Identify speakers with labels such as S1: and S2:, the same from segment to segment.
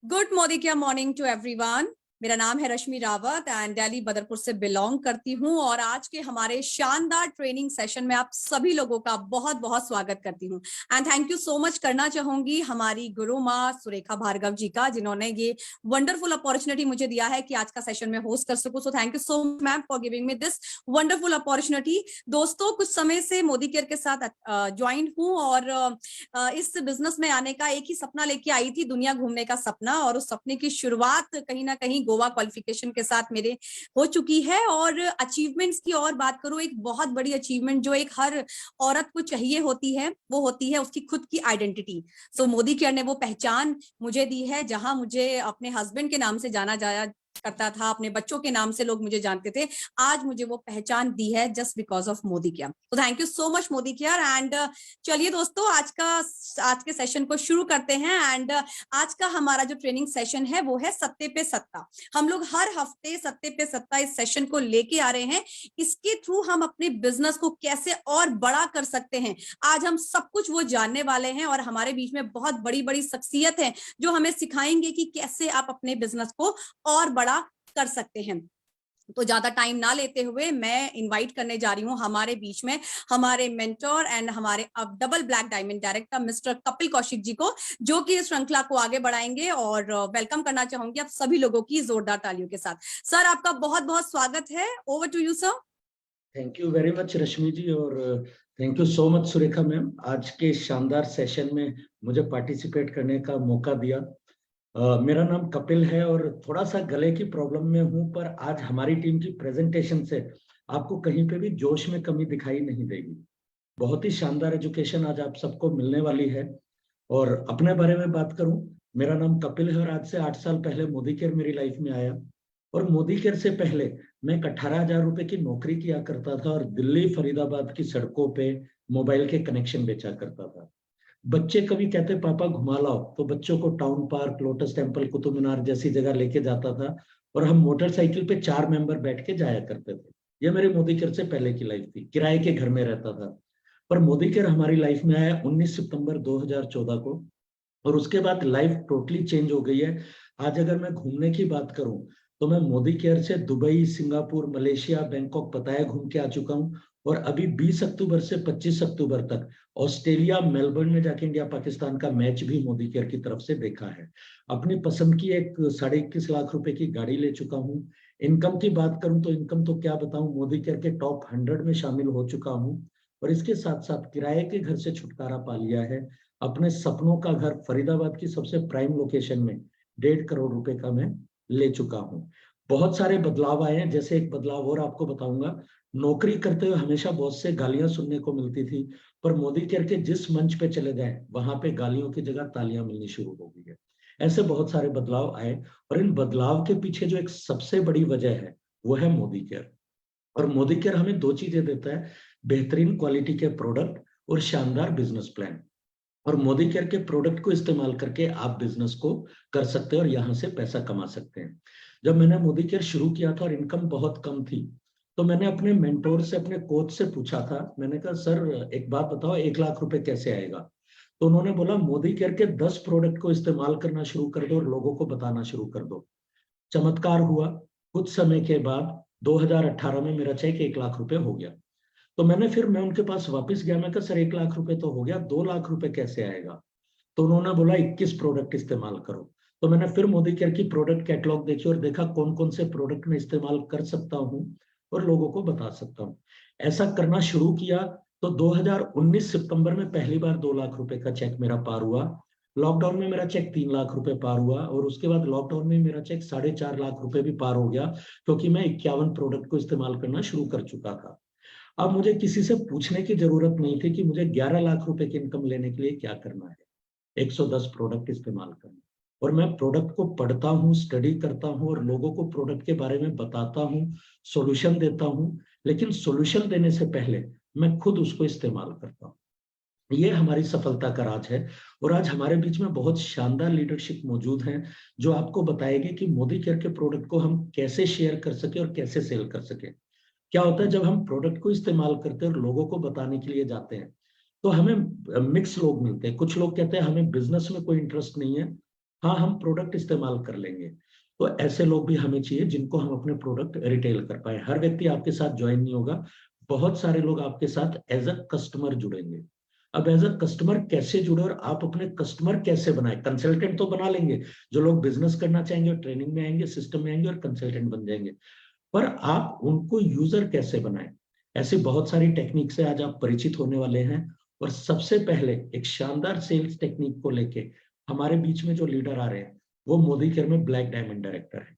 S1: Good morning क्या morning to everyone. मेरा नाम है रश्मि रावत एंड दिल्ली बदरपुर से बिलोंग करती हूं और आज के हमारे शानदार ट्रेनिंग सेशन में आप सभी लोगों का बहुत बहुत स्वागत करती हूं and thank you so much करना चाहूंगी हमारी गुरु माँ सुरेखा भार्गव जी का, जिन्होंने ये वंडरफुल अपॉर्चुनिटी मुझे दिया है कि आज का सेशन में होस्ट कर सकूं। सो thank you so much ma'am for giving me this wonderful opportunity. दोस्तों, कुछ समय से मोदी केयर के साथ ज्वाइन हूं और इस बिजनेस में आने का एक ही सपना लेके आई थी, दुनिया घूमने का सपना, और उस सपने की शुरुआत कहीं ना कहीं गोवा क्वालिफिकेशन के साथ मेरे हो चुकी है। और अचीवमेंट्स की और बात करूं, एक बहुत बड़ी अचीवमेंट जो एक हर औरत को चाहिए होती है वो होती है उसकी खुद की आइडेंटिटी। सो मोदी केयर ने वो पहचान मुझे दी है, जहां मुझे अपने हस्बैंड के नाम से जाना जाया करता था, अपने बच्चों के नाम से लोग मुझे जानते थे। आज मुझे वो पहचान दी है just because of Modi care. तो thank you so much Modi care. And चलिए दोस्तों, आज के सेशन को शुरू करते हैं। एंड आज का हमारा जो ट्रेनिंग सेशन है वो है सत्ते पे सत्ता। हम लोग हर हफ्ते सत्ते पे सत्ता इस सेशन को लेके आ रहे हैं। इसके थ्रू हम अपने बिजनेस को कैसे और बड़ा कर सकते हैं, आज हम सब कुछ वो जानने वाले हैं। और हमारे बीच में बहुत बड़ी बड़ी शख्सियत है जो हमें सिखाएंगे कि कैसे आप अपने बिजनेस को और बड़ा कर सकते हैं। तो ज्यादा टाइम ना लेते हुए मैं इनवाइट करने जा रही हूँ हमारे बीच में हमारे मेंटोर एंड हमारे अब double black diamond director mister Kapil Kaushik ji को, जो कि इस श्रृंखला को आगे बढ़ाएंगे। और वेलकम करना चाहूंगी आप सभी लोगों की जोरदार तालियों के साथ। सर, आपका बहुत बहुत स्वागत है। Over to you sir.
S2: Thank you very much Rashmi ji, और thank you so much Surekha ma'am, आज के शानदार सेशन में मुझे पार्टिसिपेट करने का मौका दिया। मेरा नाम कपिल है और थोड़ा सा गले की प्रॉब्लम में हूं, पर आज हमारी टीम की प्रेजेंटेशन से आपको कहीं पे भी जोश में कमी दिखाई नहीं देगी। बहुत ही शानदार एजुकेशन आज आप सबको मिलने वाली है। और अपने बारे में बात करूं, मेरा नाम कपिल है और आज से 8 साल पहले मोदी केयर मेरी लाइफ में आया। और मोदी केयर से पहले मैं 18,000 रुपए की नौकरी किया करता था और दिल्ली फरीदाबाद की सड़कों पे मोबाइल के कनेक्शन बेचा करता था। बच्चे कभी कहते पापा घुमा लाओ, तो बच्चों को town park, lotus temple, Qutub Minar जैसी जगह लेके जाता था और हम मोटरसाइकिल पे 4 मेंबर बैठ के जाया करते थे। ये मेरी मोदी केयर से पहले की लाइफ थी, किराए के घर में रहता था। पर मोदी केयर हमारी लाइफ में आया 19 सितंबर 2014 को, और उसके बाद लाइफ टोटली चेंज हो गई है। आज अगर मैं घूमने की बात करूं तो मैं मोदी केयर से दुबई, सिंगापुर, मलेशिया, बैंकॉक, पताया घूम के आ चुका हूं। और अभी 20 अक्टूबर से 25 अक्टूबर तक ऑस्ट्रेलिया, मेलबर्न में जाके इंडिया पाकिस्तान का मैच भी मोदी केयर की तरफ से देखा है। अपनी पसंद की एक 21.5 लाख रुपए की गाड़ी ले चुका हूँ। इनकम की बात करूं तो इनकम तो क्या बताऊं, मोदी केयर के टॉप 100 में शामिल हो चुका हूँ। और इसके साथ साथ किराए के घर से छुटकारा पा लिया है। अपने सपनों का घर फरीदाबाद की सबसे प्राइम लोकेशन में 1.5 करोड़ रुपए का मैं ले चुका हूँ। बहुत सारे बदलाव आए हैं, जैसे एक बदलाव और आपको बताऊंगा। नौकरी करते हुए हमेशा बहुत से गालियां सुनने को मिलती थी, पर मोदी केयर के जिस मंच पे चले गए वहां पे गालियों की जगह तालियां मिलनी शुरू हो गई है। ऐसे बहुत सारे बदलाव आए, और इन बदलाव के पीछे जो एक सबसे बड़ी वजह है वो है मोदी केयर। और मोदी केयर हमें दो चीजें देता है, बेहतरीन क्वालिटी के प्रोडक्ट और शानदार बिजनेस प्लान। और मोदी केयर के प्रोडक्ट को इस्तेमाल करके आप बिजनेस को कर सकते हैं और यहाँ से पैसा कमा सकते हैं। जब मैंने मोदी केयर शुरू किया था और इनकम बहुत कम थी, तो मैंने अपने मेंटोर से, अपने कोच से पूछा था। मैंने कहा सर एक बात बताओ, 1 लाख रुपए कैसे आएगा? तो उन्होंने बोला मोदी केयर के 10 प्रोडक्ट को इस्तेमाल करना शुरू कर दो और लोगों को बताना शुरू कर दो। चमत्कार हुआ, कुछ समय के बाद 2018 में मेरा चेक 1 लाख रुपए हो गया। तो मैं उनके पास वापस गया। मैं कहा सर 1 लाख रुपए तो हो गया, 2 लाख रुपए कैसे आएगा? तो उन्होंने बोला 21 प्रोडक्ट इस्तेमाल करो। तो मैंने फिर मोदी केयर की प्रोडक्ट कैटलॉग देखी और देखा कौन कौन से प्रोडक्ट में इस्तेमाल कर सकता हूँ और लोगों को बता सकता हूँ। ऐसा करना शुरू किया तो 2019 सितंबर में पहली बार 2 लाख रुपए का चेक मेरा पार हुआ। लॉकडाउन में मेरा चेक 3 लाख रुपए पार हुआ, और उसके बाद लॉकडाउन में मेरा चेक 4.5 लाख रुपए भी पार हो गया, क्योंकि मैं 51 प्रोडक्ट को इस्तेमाल करना शुरू कर चुका था। अब मुझे किसी से पूछने की जरूरत नहीं थी कि मुझे 11 लाख रुपए की इनकम लेने के लिए क्या करना है। 110 प्रोडक्ट इस्तेमाल करना, और मैं प्रोडक्ट को पढ़ता हूँ, स्टडी करता हूँ और लोगों को प्रोडक्ट के बारे में बताता हूँ, सॉल्यूशन देता हूँ। लेकिन सॉल्यूशन देने से पहले मैं खुद उसको इस्तेमाल करता हूँ। ये हमारी सफलता का राज है। और आज हमारे बीच में बहुत शानदार लीडरशिप मौजूद है जो आपको बताएगी कि मोदी केयर के प्रोडक्ट को हम कैसे शेयर कर सके और कैसे सेल कर सके। क्या होता है, जब हम प्रोडक्ट को इस्तेमाल करते हैं और लोगों को बताने के लिए जाते हैं तो हमें मिक्स लोग मिलते हैं। कुछ लोग कहते हैं हमें बिजनेस में कोई इंटरेस्ट नहीं है, हाँ हम प्रोडक्ट इस्तेमाल कर लेंगे। तो ऐसे लोग भी हमें चाहिए जिनको हम अपने प्रोडक्ट रिटेल कर पाए। हर व्यक्ति आपके साथ ज्वाइन नहीं होगा, बहुत सारे लोग आपके साथ एज अ कस्टमर जुड़ेंगे। अब एज अ कस्टमर कैसे जुड़े और आप अपने कस्टमर कैसे बनाए? कंसल्टेंट तो बना लेंगे, जो लोग बिजनेस करना चाहेंगे और ट्रेनिंग में आएंगे, सिस्टम में आएंगे और कंसल्टेंट बन जाएंगे, पर आप उनको यूजर कैसे बनाए? ऐसी बहुत सारी टेक्निक से आज आप परिचित होने वाले हैं। और सबसे पहले एक शानदार सेल्स टेक्निक को लेके हमारे बीच में जो लीडर आ रहे हैं वो मोदी केयर में ब्लैक डायमंड डायरेक्टर है।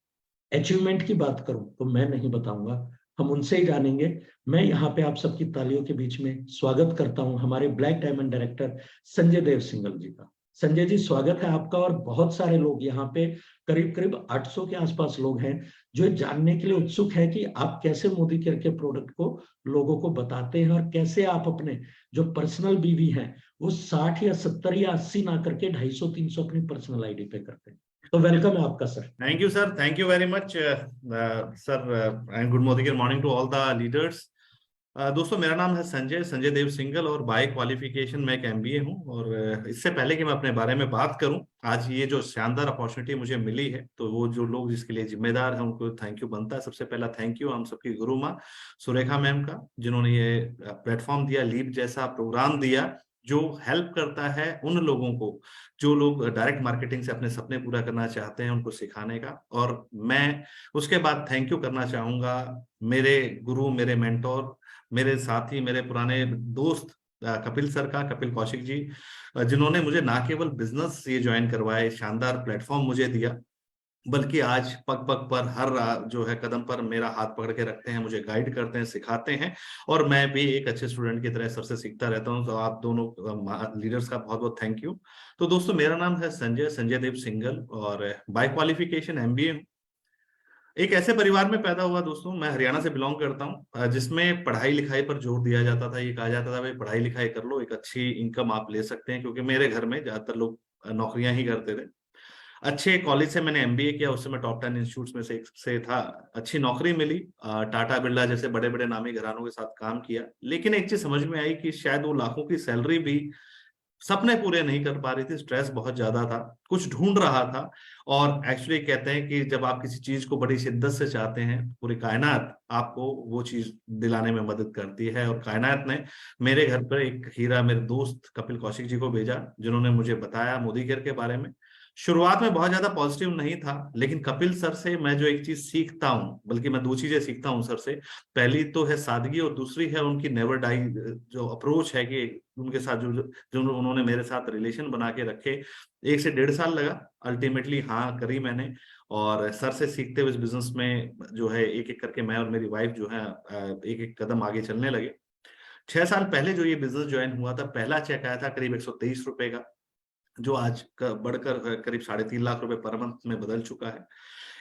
S2: अचीवमेंट की बात करूं तो मैं नहीं बताऊंगा, हम उनसे ही जानेंगे। मैं यहाँ पे आप सबकी तालियों के बीच में स्वागत करता हूं हमारे ब्लैक डायमंड डायरेक्टर संजय देव सिंघल जी का। संजय जी स्वागत है आपका। और बहुत सारे लोग यहाँ पे करीब करीब 800 के आसपास लोग हैं जो जानने के लिए उत्सुक है कि आप कैसे मोदी केयर के प्रोडक्ट को लोगों को बताते हैं और कैसे आप अपने जो पर्सनल बीवी हैं वो 60 या 70 या 80 ना करके 250 300 अपनी पर्सनल आईडी पे करते हैं। तो वेलकम है आपका sir.
S3: Thank you, sir. Thank you very much, sir. And good morning to all the leaders. दोस्तों मेरा नाम है संजय देव सिंघल और बाय क्वालिफिकेशन मैं एक एमबीए हूँ। और इससे पहले कि मैं अपने बारे में बात करूं, आज ये जो शानदार अपॉर्चुनिटी मुझे मिली है, तो वो जो लोग जिसके लिए जिम्मेदार हैं उनको थैंक यू बनता है। सबसे पहला थैंक यू हम सबकी गुरु माँ सुरेखा मैम का, जिन्होंने ये प्लेटफॉर्म दिया, लीप जैसा प्रोग्राम दिया जो हेल्प करता है उन लोगों को जो लोग डायरेक्ट मार्केटिंग से अपने सपने पूरा करना चाहते हैं, उनको सिखाने का। और मैं उसके बाद थैंक यू करना चाहूंगा मेरे गुरु, मेरे मेंटोर, मेरे साथी, मेरे पुराने दोस्त कपिल सर का, कपिल कौशिक जी, जिन्होंने मुझे ना केवल बिजनेस ये ज्वाइन करवाए, शानदार प्लेटफॉर्म मुझे दिया, बल्कि आज पग पग पर हर जो है कदम पर मेरा हाथ पकड़ के रखते हैं, मुझे गाइड करते हैं, सिखाते हैं। और मैं भी एक अच्छे स्टूडेंट की तरह सर से सीखता रहता हूं। तो आप दोनों लीडर्स का बहुत बहुत थैंक यू। तो दोस्तों मेरा नाम है संजय देव सिंघल और बाय क्वालिफिकेशन एमबीए हूं। एक ऐसे परिवार में पैदा हुआ दोस्तों, मैं हरियाणा से बिलोंग करता हूं, जिसमें पढ़ाई लिखाई पर जोर दिया जाता था। ये कहा जाता था भाई पढ़ाई लिखाई कर लो, एक अच्छी इनकम आप ले सकते हैं, क्योंकि मेरे घर में ज्यादातर लोग नौकरियां ही करते थे। अच्छे कॉलेज से मैंने एमबीए किया, उससे मैं टॉप 10 इंस्टीट्यूट्स में से एक से था। अच्छी नौकरी मिली, टाटा बिरला जैसे बड़े बड़े नामी घरानों के साथ काम किया। लेकिन एक चीज समझ में आई कि शायद वो लाखों की सैलरी भी सपने पूरे नहीं कर पा रही थी, स्ट्रेस बहुत ज्यादा था, कुछ ढूंढ रहा था। और एक्चुअली कहते हैं कि जब आप किसी चीज को बड़ी शिद्दत से चाहते हैं, पूरी कायनात आपको वो चीज दिलाने में मदद करती है। और कायनात ने मेरे घर पर एक हीरा मेरे दोस्त कपिल कौशिक जी को भेजा, जिन्होंने मुझे बताया मोदी केयर के बारे में। शुरुआत में बहुत ज्यादा पॉजिटिव नहीं था, लेकिन कपिल सर से मैं जो एक चीज सीखता हूँ, बल्कि मैं दो चीजें सीखता हूँ सर से। पहली तो है सादगी और दूसरी है उनकी नेवर डाई जो अप्रोच है, कि उनके साथ जो उन्होंने मेरे साथ रिलेशन बना के रखे। 1 से 1.5 साल लगा, अल्टीमेटली हाँ करी मैंने। और सर से सीखते हुए इस बिजनेस में जो है एक एक करके मैं और मेरी वाइफ जो है एक एक कदम आगे चलने लगे। 6 साल पहले जो ये बिजनेस ज्वाइन हुआ था, पहला चेक आया था करीब 123 रुपए का, जो आज बढ़कर करीब 3.5 लाख रुपए पर मंथ में बदल चुका है।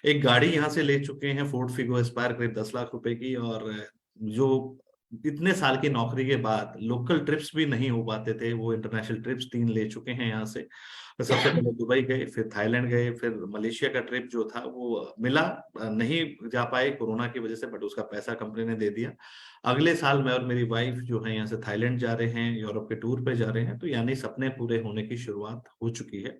S3: एक गाड़ी यहाँ से ले चुके हैं, फोर्ड फिगो एस्पायर, करीब 10 लाख रुपए की। और जो इतने साल की नौकरी के बाद लोकल ट्रिप्स भी नहीं हो पाते थे, वो इंटरनेशनल ट्रिप्स 3 ले चुके हैं यहाँ से। तो सबसे पहले दुबई गए, फिर थाईलैंड गए, फिर मलेशिया का ट्रिप जो था वो मिला, नहीं जा पाए कोरोना की वजह से, बट उसका पैसा कंपनी ने दे दिया। अगले साल मैं और मेरी वाइफ जो है यहाँ से थाईलैंड जा रहे हैं, यूरोप के टूर पे जा रहे हैं। तो यानी सपने पूरे होने की शुरुआत हो चुकी है।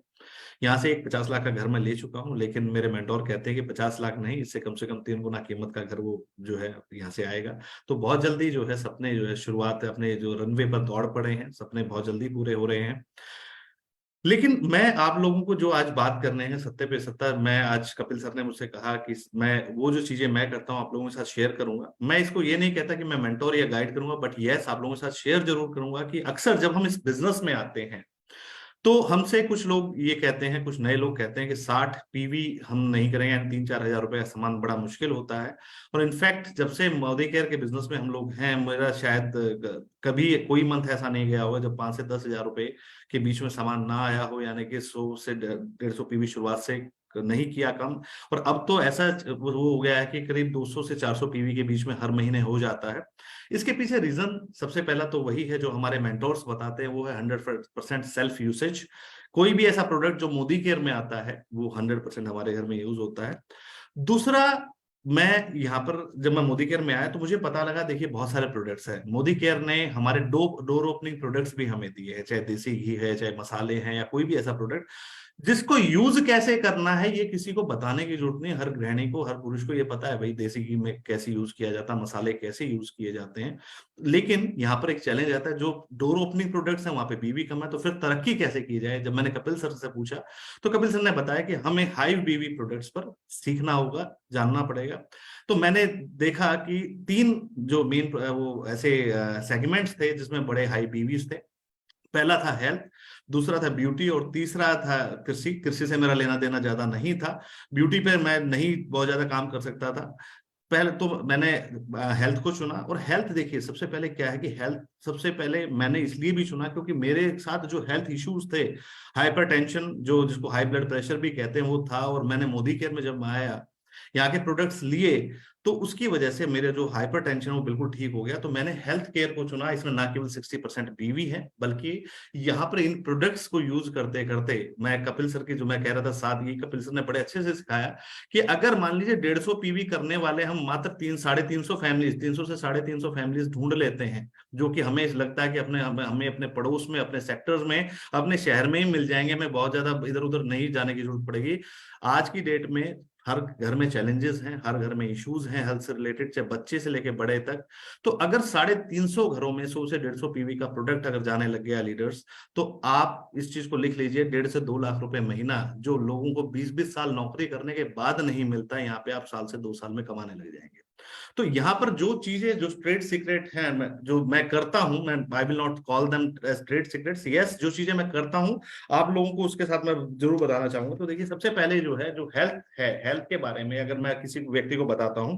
S3: यहाँ से एक 50 लाख का घर मैं ले चुका हूँ, लेकिन मेरे मेंटोर कहते हैं कि 50 लाख नहीं, इससे कम से कम 3 गुना कीमत का घर वो जो है यहाँ से आएगा। तो बहुत जल्दी जो है सपने जो है शुरुआत अपने जो रनवे पर दौड़ पड़े हैं, सपने बहुत जल्दी पूरे हो रहे हैं। लेकिन मैं आप लोगों को जो आज बात करने हैं सत्ते पे सत्ता, मैं आज कपिल सर ने मुझसे कहा कि मैं वो जो चीजें मैं करता हूँ आप लोगों के साथ शेयर करूंगा। मैं इसको ये नहीं कहता कि मैं मेंटोर या गाइड करूंगा, बट यस आप लोगों के साथ शेयर जरूर करूंगा कि अक्सर जब हम इस बिजनेस में आते हैं तो हमसे कुछ लोग ये कहते हैं, कुछ नए लोग कहते हैं कि 60 पीवी हम नहीं करेंगे, यानी 3-4 हजार रुपए का सामान बड़ा मुश्किल होता है। और इनफैक्ट जब से मोदी केयर के बिजनेस में हम लोग हैं, मेरा शायद कभी कोई मंथ ऐसा नहीं गया होगा जब 5 से 10 हजार रुपए के बीच में सामान ना आया हो। यानी कि 100 से 150 पीवी शुरुआत से नहीं किया कम। और अब तो ऐसा वो हो गया है कि करीब 200 से 400 पीवी के बीच में हर महीने हो जाता है। इसके पीछे रीजन सबसे पहला तो वही है जो हमारे मेंटोर्स बताते हैं, वो है 100% सेल्फ यूसेज। कोई भी ऐसा प्रोडक्ट जो मोदी केयर में आता है वो 100% हमारे घर में यूज होता है। दूसरा, मैं यहाँ पर जब मैं मोदी केयर में आया तो मुझे पता लगा, देखिए बहुत सारे प्रोडक्ट्स हैं। मोदी केयर ने हमारे डोर ओपनिंग प्रोडक्ट्स भी हमें दिए हैं, चाहे देसी घी है, चाहे मसाले हैं, या कोई भी ऐसा प्रोडक्ट जिसको यूज कैसे करना है ये किसी को बताने की जरूरत नहीं। हर गृहिणी को, हर पुरुष को ये पता है भाई देसी घी में कैसे यूज किया जाता है, मसाले कैसे यूज किए जाते हैं। लेकिन यहाँ पर एक चैलेंज आता है, जो डोर ओपनिंग प्रोडक्ट्स हैं वहां पे बीवी कम है, तो फिर तरक्की कैसे की जाए। जब मैंने कपिल सर से पूछा तो कपिल सर ने बताया कि हमें हाई बीवी प्रोडक्ट्स पर सीखना होगा, जानना पड़ेगा। तो मैंने देखा कि 3 जो मेन वो ऐसे सेगमेंट्स थे जिसमें बड़े हाई बीवीज थे। पहला था हेल्थ, दूसरा था ब्यूटी और तीसरा था कृषि। कृषि से मेरा लेना देना ज्यादा नहीं था, ब्यूटी पे मैं नहीं बहुत ज्यादा काम कर सकता था। पहले तो मैंने हेल्थ को चुना। और हेल्थ देखिए, सबसे पहले क्या है कि हेल्थ सबसे पहले मैंने इसलिए भी चुना क्योंकि मेरे साथ जो हेल्थ इश्यूज थे, हाइपरटेंशन जो जिसको हाई ब्लड प्रेशर भी कहते हैं वो था। और मैंने मोदी केयर में जब मैं आया, यहाँ के प्रोडक्ट्स लिए, तो उसकी वजह से मेरे जो हाइपरटेंशन वो बिल्कुल ठीक हो गया। तो मैंने हेल्थ केयर को चुना। इसमें ना केवल 60% बीवी है, बल्कि यहाँ पर इन प्रोडक्ट्स को यूज करते करते मैं कपिल सर की जो मैं कह रहा था सादगी, कपिल सर ने बड़े अच्छे से सिखाया कि अगर मान लीजिए 150 पीवी करने वाले हम मात्र 300-350 फैमिलीज, 300 से 350 फैमिलीज ढूंढ लेते हैं, जो कि हमें लगता है कि हमें अपने पड़ोस में, अपने सेक्टर्स में, अपने शहर में ही मिल जाएंगे, हमें बहुत ज्यादा इधर उधर नहीं जाने की जरूरत पड़ेगी। आज की डेट में हर घर में चैलेंजेस हैं, हर घर में इश्यूज हैं हेल्थ से रिलेटेड, चाहे बच्चे से लेके बड़े तक। तो अगर 350 घरों में 100 से 150 पीवी का प्रोडक्ट अगर जाने लग गया लीडर्स, तो आप इस चीज को लिख लीजिए, 1.5 से 2 लाख रुपए महीना जो लोगों को 20-20 साल नौकरी करने के बाद नहीं मिलता, यहाँ पे आप साल से 2 साल में कमाने लग जाएंगे। तो यहाँ पर जो चीजें जो ट्रेड सीक्रेट हैं, जो मैं करता हूं, मैं I will not call them as trade secrets, yes, जो चीजें मैं करता हूं आप लोगों को उसके साथ मैं जरूर बताना चाहूंगा। तो देखिए, सबसे पहले जो है, जो हेल्थ है, हेल्थ के बारे में अगर मैं किसी व्यक्ति को बताता हूं,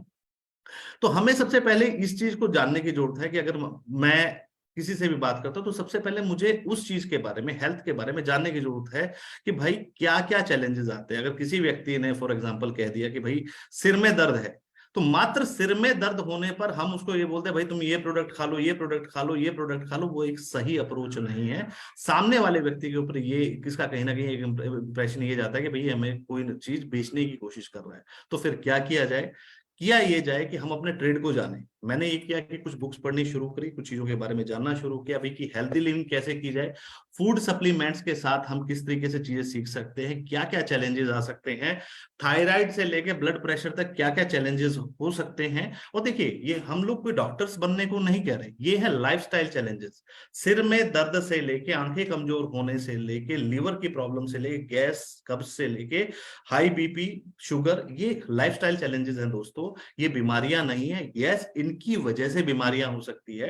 S3: तो हमें सबसे पहले इस चीज को जानने की जरूरत है कि अगर मैं किसी से भी बात करता हूं तो सबसे पहले मुझे उस चीज के बारे में, हेल्थ के बारे में जानने की जरूरत है कि भाई क्या क्या चैलेंजेस आते हैं। अगर किसी व्यक्ति ने फॉर एग्जांपल कह दिया कि भाई सिर में दर्द है, तो मात्र सिर में दर्द होने पर हम उसको ये बोलते हैं भाई तुम ये प्रोडक्ट खा लो, ये प्रोडक्ट खा लो, ये प्रोडक्ट खा लो, वो एक सही अप्रोच नहीं है। सामने वाले व्यक्ति के ऊपर ये किसका कहीं ना कहीं एक इंप्रेशन ये जाता है कि भाई हमें कोई चीज बेचने की कोशिश कर रहा है। तो फिर क्या किया जाए? किया ये जाए कि हम अपने ट्रेड को जाने। मैंने ये किया कि कुछ बुक्स पढ़नी शुरू करी, कुछ चीजों के बारे में जानना शुरू किया भाई कि हेल्दी लिविंग कैसे की जाए, फूड सप्लीमेंट्स के साथ हम किस तरीके से चीजें सीख सकते हैं, क्या क्या चैलेंजेस आ सकते हैं, थायराइड से लेके ब्लड प्रेशर तक क्या क्या चैलेंजेस हो सकते हैं। और देखिए, ये हम लोग कोई डॉक्टर्स बनने को नहीं कह रहे, ये है लाइफस्टाइल चैलेंजेस। सिर में दर्द से लेके आंखें कमजोर होने से लेके लिवर की प्रॉब्लम से लेके गैस कब्ज से लेके हाई बीपी शुगर, ये लाइफस्टाइल चैलेंजेस हैं दोस्तों। ये बीमारियां नहीं है, यस इनकी वजह से बीमारियां हो सकती है।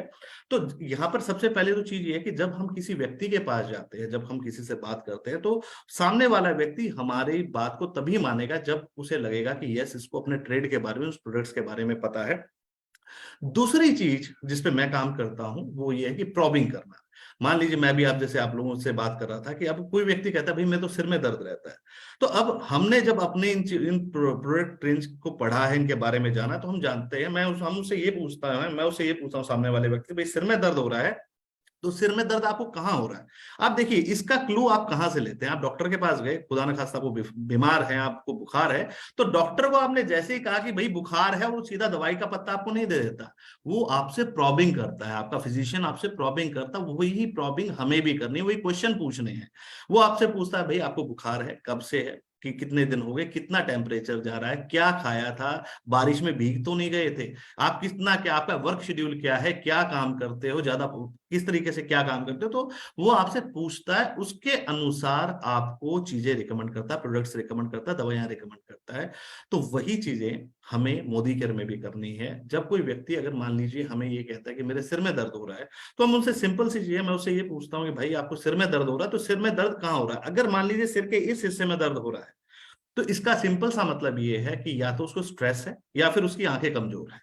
S3: तो यहाँ पर सबसे पहले तो चीज ये है कि जब हम किसी व्यक्ति के पास जाते हैं, जब हम किसी से बात करते हैं, तो सामने वाला व्यक्ति हमारी बात को तभी मानेगा जब उसे लगेगा कि यस इसको अपने ट्रेड के बारे में, उस प्रोडक्ट्स के बारे में पता है। दूसरी चीज जिसपे मैं काम करता हूं वो ये है कि प्रॉबिंग करना। मान लीजिए मैं भी आप जैसे आप लोगों से बात कर रहा था कि अब कोई व्यक्ति कहता है भाई मैं तो सिर में दर्द रहता है, तो अब हमने जब अपने इन प्रोडक्ट रेंज को पढ़ा है, इनके बारे में जाना, तो हम जानते हैं, हम उससे ये पूछता है, मैं उससे ये पूछता हूँ सामने वाले व्यक्ति, भाई सिर में दर्द हो रहा है, तो सिर में दर्द आपको कहाँ हो रहा है? आप देखिए, इसका क्लू आप कहाँ से लेते हैं? आप डॉक्टर के पास गए, खुदा न खास्ता आपको बीमार है, आपको बुखार है, तो डॉक्टर को आपने जैसे ही कहा कि भाई बुखार है, वो सीधा दवाई का पत्ता आपको नहीं दे देता, वो आपसे प्रॉबिंग करता है। आपका फिजिशियन आपसे प्रॉबिंग करता है, वही प्रॉबिंग हमें भी करनी है, वही क्वेश्चन पूछने हैं। वो आपसे पूछता है भाई आपको बुखार है, कब से है, कि कितने दिन हो गए, कितना टेम्परेचर जा रहा है, क्या खाया था, बारिश में भीग तो नहीं गए थे, आप कितना, क्या आपका वर्क शेड्यूल क्या है, क्या काम करते हो, ज्यादा किस तरीके से क्या काम करते हो, तो वो आपसे पूछता है। उसके अनुसार आपको चीजें रिकमेंड करता है, प्रोडक्ट्स रिकमेंड करता है, दवाइयां रिकमेंड करता है। तो वही चीजें हमें मोदी केयर में भी करनी है। जब कोई व्यक्ति अगर मान लीजिए हमें ये कहता है कि मेरे सिर में दर्द हो रहा है, तो हम उनसे सिंपल सी चीज है, मैं उससे ये पूछता हूँ कि भाई आपको सिर में दर्द हो रहा है, तो सिर में दर्द कहाँ हो रहा है? अगर मान लीजिए सिर के इस हिस्से में दर्द हो रहा है, तो इसका सिंपल सा मतलब ये है कि या तो उसको स्ट्रेस है या फिर उसकी आंखें कमजोर है।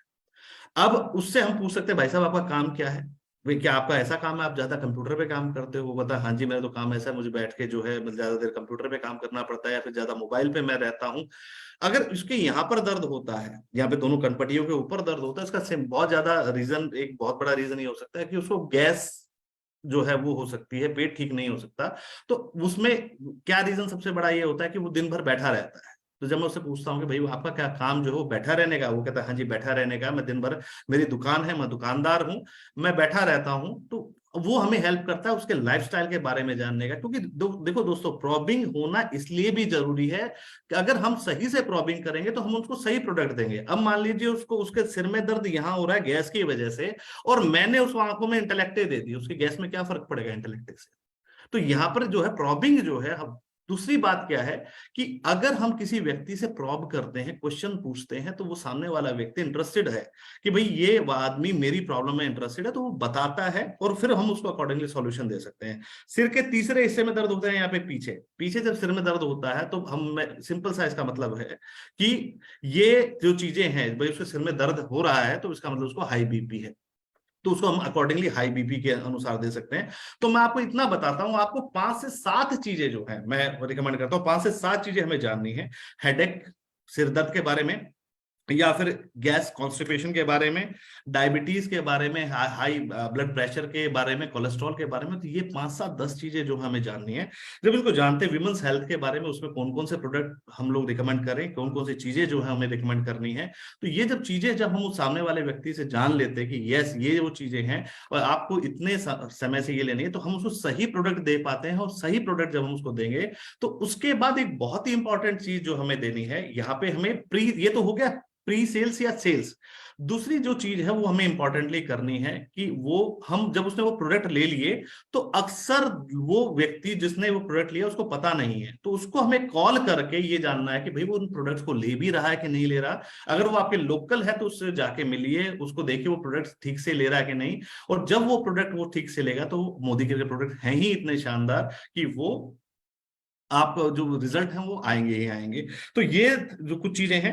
S3: अब उससे हम पूछ सकते हैं भाई साहब आपका काम क्या है, भाई क्या आपका ऐसा काम है आप ज्यादा कंप्यूटर पे काम करते हो? वो बता हाँ जी मेरा तो काम ऐसा है, मुझे बैठ के जो है मतलब ज्यादा देर कंप्यूटर पे काम करना पड़ता है, या फिर ज्यादा मोबाइल पे मैं रहता हूँ। अगर उसके यहाँ पर दर्द होता है, यहाँ पे दोनों कनपटियों के ऊपर दर्द होता है, इसका बहुत ज्यादा रीजन, एक बहुत बड़ा रीजन ये हो सकता है कि उसको गैस जो है वो हो सकती है, पेट ठीक नहीं हो सकता। तो उसमें क्या रीजन सबसे बड़ा ये होता है कि वो दिन भर बैठा रहता है, तो जब मैं उससे पूछता हूँ कि भाई आपका क्या काम जो है वो बैठा रहने का, वो कहता है हाँ जी बैठा रहने का, मैं दिन भर, मेरी दुकान है, मैं दुकानदार हूँ, मैं बैठा रहता हूँ। तो वो हमें हेल्प करता है उसके लाइफस्टाइल के बारे में जानने का। क्योंकि देखो दोस्तों, प्रॉबिंग होना इसलिए भी जरूरी है कि अगर हम सही से प्रॉबिंग करेंगे तो हम उसको सही प्रोडक्ट देंगे। अब मान लीजिए उसको, उसके सिर में दर्द यहाँ हो रहा है गैस की वजह से, और मैंने उस आंखों में इंटेलेक्टे दे दी, उसकी गैस में क्या फर्क पड़ेगा इंटेलेक्टे से? तो यहाँ पर जो है प्रॉबिंग जो है, अब दूसरी बात क्या है कि अगर हम किसी व्यक्ति से प्रॉब करते हैं, क्वेश्चन पूछते हैं, तो वो सामने वाला व्यक्ति इंटरेस्टेड है कि भाई ये आदमी मेरी प्रॉब्लम में इंटरेस्टेड है, तो वो बताता है और फिर हम उसको अकॉर्डिंगली सॉल्यूशन दे सकते हैं। सिर के तीसरे हिस्से में दर्द होता है यहाँ पे पीछे, पीछे जब सिर में दर्द होता है तो हम, सिंपल सा इसका मतलब है कि ये जो चीजें हैं, भाई उसके सिर में दर्द हो रहा है तो इसका मतलब उसको हाई बीपी है, तो उसको हम अकॉर्डिंगली हाई बीपी के अनुसार दे सकते हैं। तो मैं आपको इतना बताता हूं, आपको 5 से 7 चीजें जो है मैं रिकमेंड करता हूं, 5 से 7 चीजें हमें जाननी है। हेडेक, सिर दर्द के बारे में, या फिर गैस कॉन्स्टिपेशन के बारे में, डायबिटीज के बारे में, हाई ब्लड प्रेशर के बारे में, कोलेस्ट्रॉल के बारे में। तो ये 5-7-10 चीजें जो हमें जाननी है। जब इसको जानते हैं, विमेंस हेल्थ के बारे में, उसमें कौन कौन से प्रोडक्ट हम लोग रिकमेंड करें, कौन कौन सी चीजें जो है हमें रिकमेंड करनी है, तो ये जब चीजें जब हम उस सामने वाले व्यक्ति से जान लेते हैं कि यस ये वो चीजें हैं और आपको इतने समय से ये लेनी है, तो हम उसको सही प्रोडक्ट दे पाते हैं। और सही प्रोडक्ट जब हम उसको देंगे तो उसके बाद एक बहुत ही इंपॉर्टेंट चीज जो हमें देनी है यहाँ पे, हमें ये तो हो गया प्री सेल्स या सेल्स। दूसरी जो चीज है वो हमें इंपॉर्टेंटली करनी है कि वो हम जब उसने वो प्रोडक्ट ले लिए, तो अक्सर वो व्यक्ति जिसने वो प्रोडक्ट लिया उसको पता नहीं है, तो उसको हमें कॉल करके ये जानना है कि भाई वो उन प्रोडक्ट्स को ले भी रहा है कि नहीं ले रहा। अगर वो आपके लोकल है तो उससे जाके मिलिए, उसको देखिए वो प्रोडक्ट ठीक से ले रहा है कि नहीं। और जब वो प्रोडक्ट वो ठीक से लेगा तो मोदी के प्रोडक्ट हैं ही इतने शानदार कि वो आप जो रिजल्ट हैं वो आएंगे ही आएंगे। तो ये जो कुछ चीजें हैं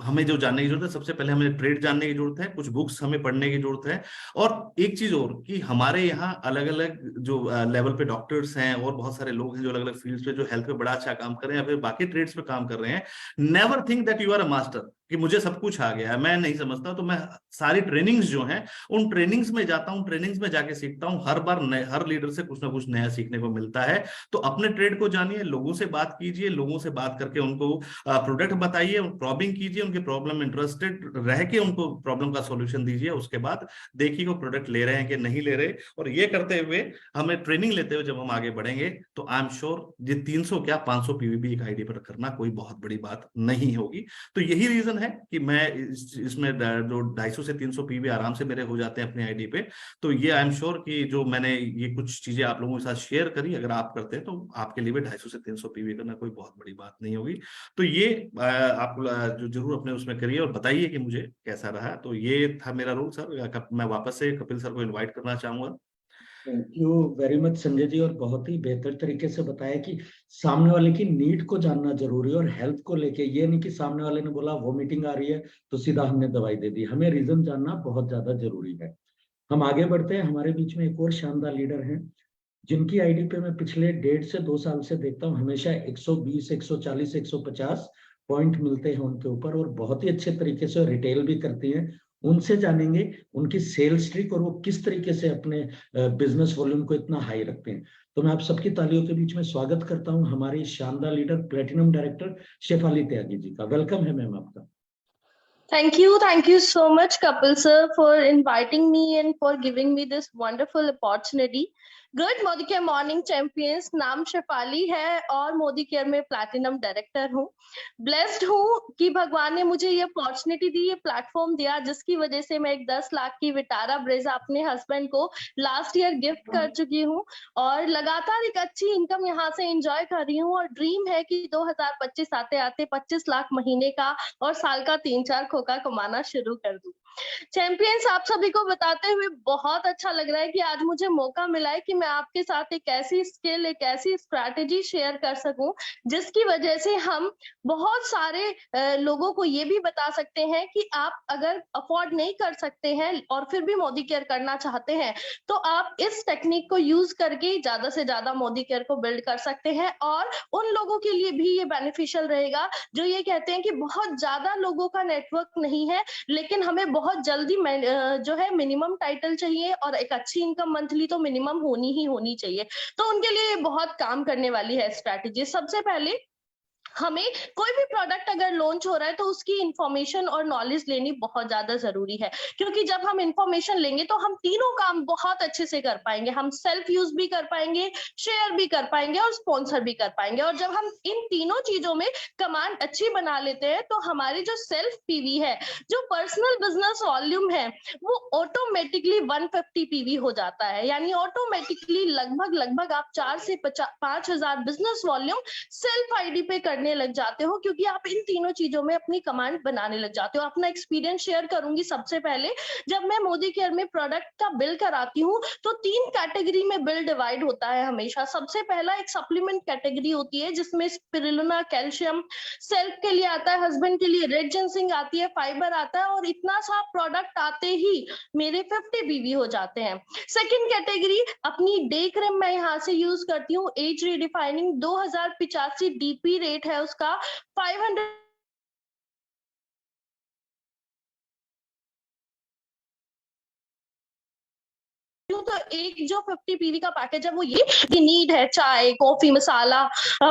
S3: हमें जो जानने की जरूरत है, सबसे पहले हमें ट्रेड जानने की जरूरत है, कुछ बुक्स हमें पढ़ने की जरूरत है। और एक चीज और कि हमारे यहाँ अलग अलग जो लेवल पे डॉक्टर्स हैं और बहुत सारे लोग हैं जो अलग अलग फील्ड्स पे जो हेल्थ पे बड़ा अच्छा काम कर रहे हैं या फिर बाकी ट्रेड्स पे काम कर रहे हैं। Never think that you are a master, कि मुझे सब कुछ आ गया है, मैं नहीं समझता। तो मैं सारी ट्रेनिंग्स जो हैं उन ट्रेनिंग्स में जाता हूँ, ट्रेनिंग्स में जाके सीखता हूँ। हर बार हर लीडर से कुछ ना कुछ नया सीखने को मिलता है। तो अपने ट्रेड को जानिए, लोगों से बात कीजिए, लोगों से बात करके उनको प्रोडक्ट बताइए, प्रॉबिंग कीजिए, उनके प्रॉब्लम में इंटरेस्टेड रह के उनको प्रॉब्लम का सॉल्यूशन दीजिए। उसके बाद देखिए वो प्रोडक्ट ले रहे हैं कि नहीं ले रहे। और ये करते हुए, हमें ट्रेनिंग लेते हुए जब हम आगे बढ़ेंगे तो आई एम श्योर ये 300 क्या 500 पीवीबी एक आईडी पर करना कोई बहुत बड़ी बात नहीं होगी। तो यही रीजन है कि मैं इसमें जो 250 से 300 पीवी आराम से मेरे हो जाते हैं अपने आईडी पे। तो ये आई एम श्योर कि जो मैंने ये कुछ चीजें आप लोगों के साथ शेयर करी, अगर आप करते हैं तो आपके लिए भी 250 से 300 पीवी करना कोई बहुत बड़ी बात नहीं होगी। तो ये आप जो जरूर अपने उसमें करिए और बताइए कि मुझे कैसा रहा। तो ये था मेरा रोल सर। मैं वापस से कपिल सर को इन्वाइट करना चाहूंगा।
S2: Thank you very much Sanjay ji, और बहुत ही बेहतर तरीके से बताया कि सामने वाले की नीड को जानना जरूरी है और हेल्थ को लेके। ये नहीं कि सामने वाले ने बोला वोमिटिंग आ रही है तो सीधा हमने दवाई दे दी, हमें रीजन जानना बहुत ज्यादा जरूरी है। हम आगे बढ़ते हैं। हमारे बीच में एक और शानदार लीडर हैं जिनकी आईडी पे मैं पिछले 1.5 से 2 साल से देखता हूँ, हमेशा 120, 140, 150 पॉइंट मिलते हैं उनके ऊपर, और बहुत ही अच्छे तरीके से रिटेल भी करती हैं। उनसे जानेंगे उनकी सेल्स ट्रिक और वो किस तरीके से अपने बिजनेस वॉल्यूम को इतना हाई रखते हैं। तो मैं आप सबकी तालियों के बीच में स्वागत करता हूं हमारी शानदार leader, platinum director Shefali Tyagi ji का। वेलकम है मैम आपका।
S4: Thank you so much, Kapil sir, for inviting me and for giving me this wonderful opportunity. Good Modi care morning champions, नाम शेफाली है और मोदी केयर में प्लैटिनम डायरेक्टर हूँ। ब्लेस्ड हूँ कि भगवान ने मुझे ये अपॉर्चुनिटी दी, ये प्लेटफॉर्म दिया, जिसकी वजह से मैं एक 10 लाख की विटारा ब्रेजा अपने हस्बैंड को लास्ट ईयर गिफ्ट कर चुकी हूँ और लगातार एक अच्छी इनकम यहाँ से एंजॉय कर रही हूँ। और ड्रीम है कि 2025 आते आते 25 लाख महीने का और साल का 3-4 खोखा कमाना शुरू कर दूं। चैंपियंस, आप सभी को बताते हुए बहुत अच्छा लग रहा है कि आज मुझे मौका मिला है कि मैं आपके साथ एक ऐसी स्किल, एक ऐसी स्ट्रैटेजी शेयर कर सकूं जिसकी वजह से हम बहुत सारे लोगों को ये भी बता सकते हैं कि आप अगर अफोर्ड नहीं कर सकते हैं और फिर भी मोदी केयर करना चाहते हैं तो आप इस टेक्निक को यूज करके ज्यादा से ज्यादा मोदी केयर को बिल्ड कर सकते हैं। और उन लोगों के लिए भी ये बेनिफिशियल रहेगा जो ये कहते हैं कि बहुत ज्यादा लोगों का नेटवर्क नहीं है लेकिन हमें बहुत जल्दी जो है मिनिमम टाइटल चाहिए और एक अच्छी इनकम मंथली तो मिनिमम होनी ही होनी चाहिए। तो उनके लिए बहुत काम करने वाली है स्ट्रैटेजी। सबसे पहले हमें कोई भी प्रोडक्ट अगर लॉन्च हो रहा है तो उसकी इंफॉर्मेशन और नॉलेज लेनी बहुत ज्यादा जरूरी है, क्योंकि जब हम इंफॉर्मेशन लेंगे तो हम तीनों काम बहुत अच्छे से कर पाएंगे। हम सेल्फ यूज भी कर पाएंगे, शेयर भी कर पाएंगे और स्पॉन्सर भी कर पाएंगे। और जब हम इन तीनों चीजों में कमांड अच्छी बना लेते हैं तो हमारी जो सेल्फ पीवी है, जो पर्सनल बिजनेस वॉल्यूम है, वो ऑटोमेटिकली 150 पीवी हो जाता है। यानी ऑटोमेटिकली लगभग आप 4 से 5,000 बिजनेस वॉल्यूम सेल्फ आईडी पे करने लग जाते हो, क्योंकि आप इन तीनों चीजों में अपनी कमांड बनाने लग जाते हो। अपना एक्सपीरियंस शेयर करूंगी। सबसे पहले जब मैं मोदी केयर में प्रोडक्ट का बिल कराती हूँ तो 3 कैटेगरी में बिल डिवाइड होता है हमेशा। सबसे पहला एक सप्लीमेंट कैटेगरी होती है जिसमें स्पिरुलिना, कैल्शियम, सेल्फ के लिए आता है, हस्बैंड के लिए रेड जिंसिंग आती है, फाइबर आता है, और इतना सा प्रोडक्ट आते ही मेरे 50 बीवी हो जाते हैं। सेकेंड कैटेगरी अपनी डे क्रीम मैं यहाँ से यूज करती हूँ, एज रिडिफाइनिंग 2085 डीपी रेट है उसका, 500 तो एक जो 50 पीवी का पैकेज है वो ये नीड है, चाय, कॉफी, मसाला,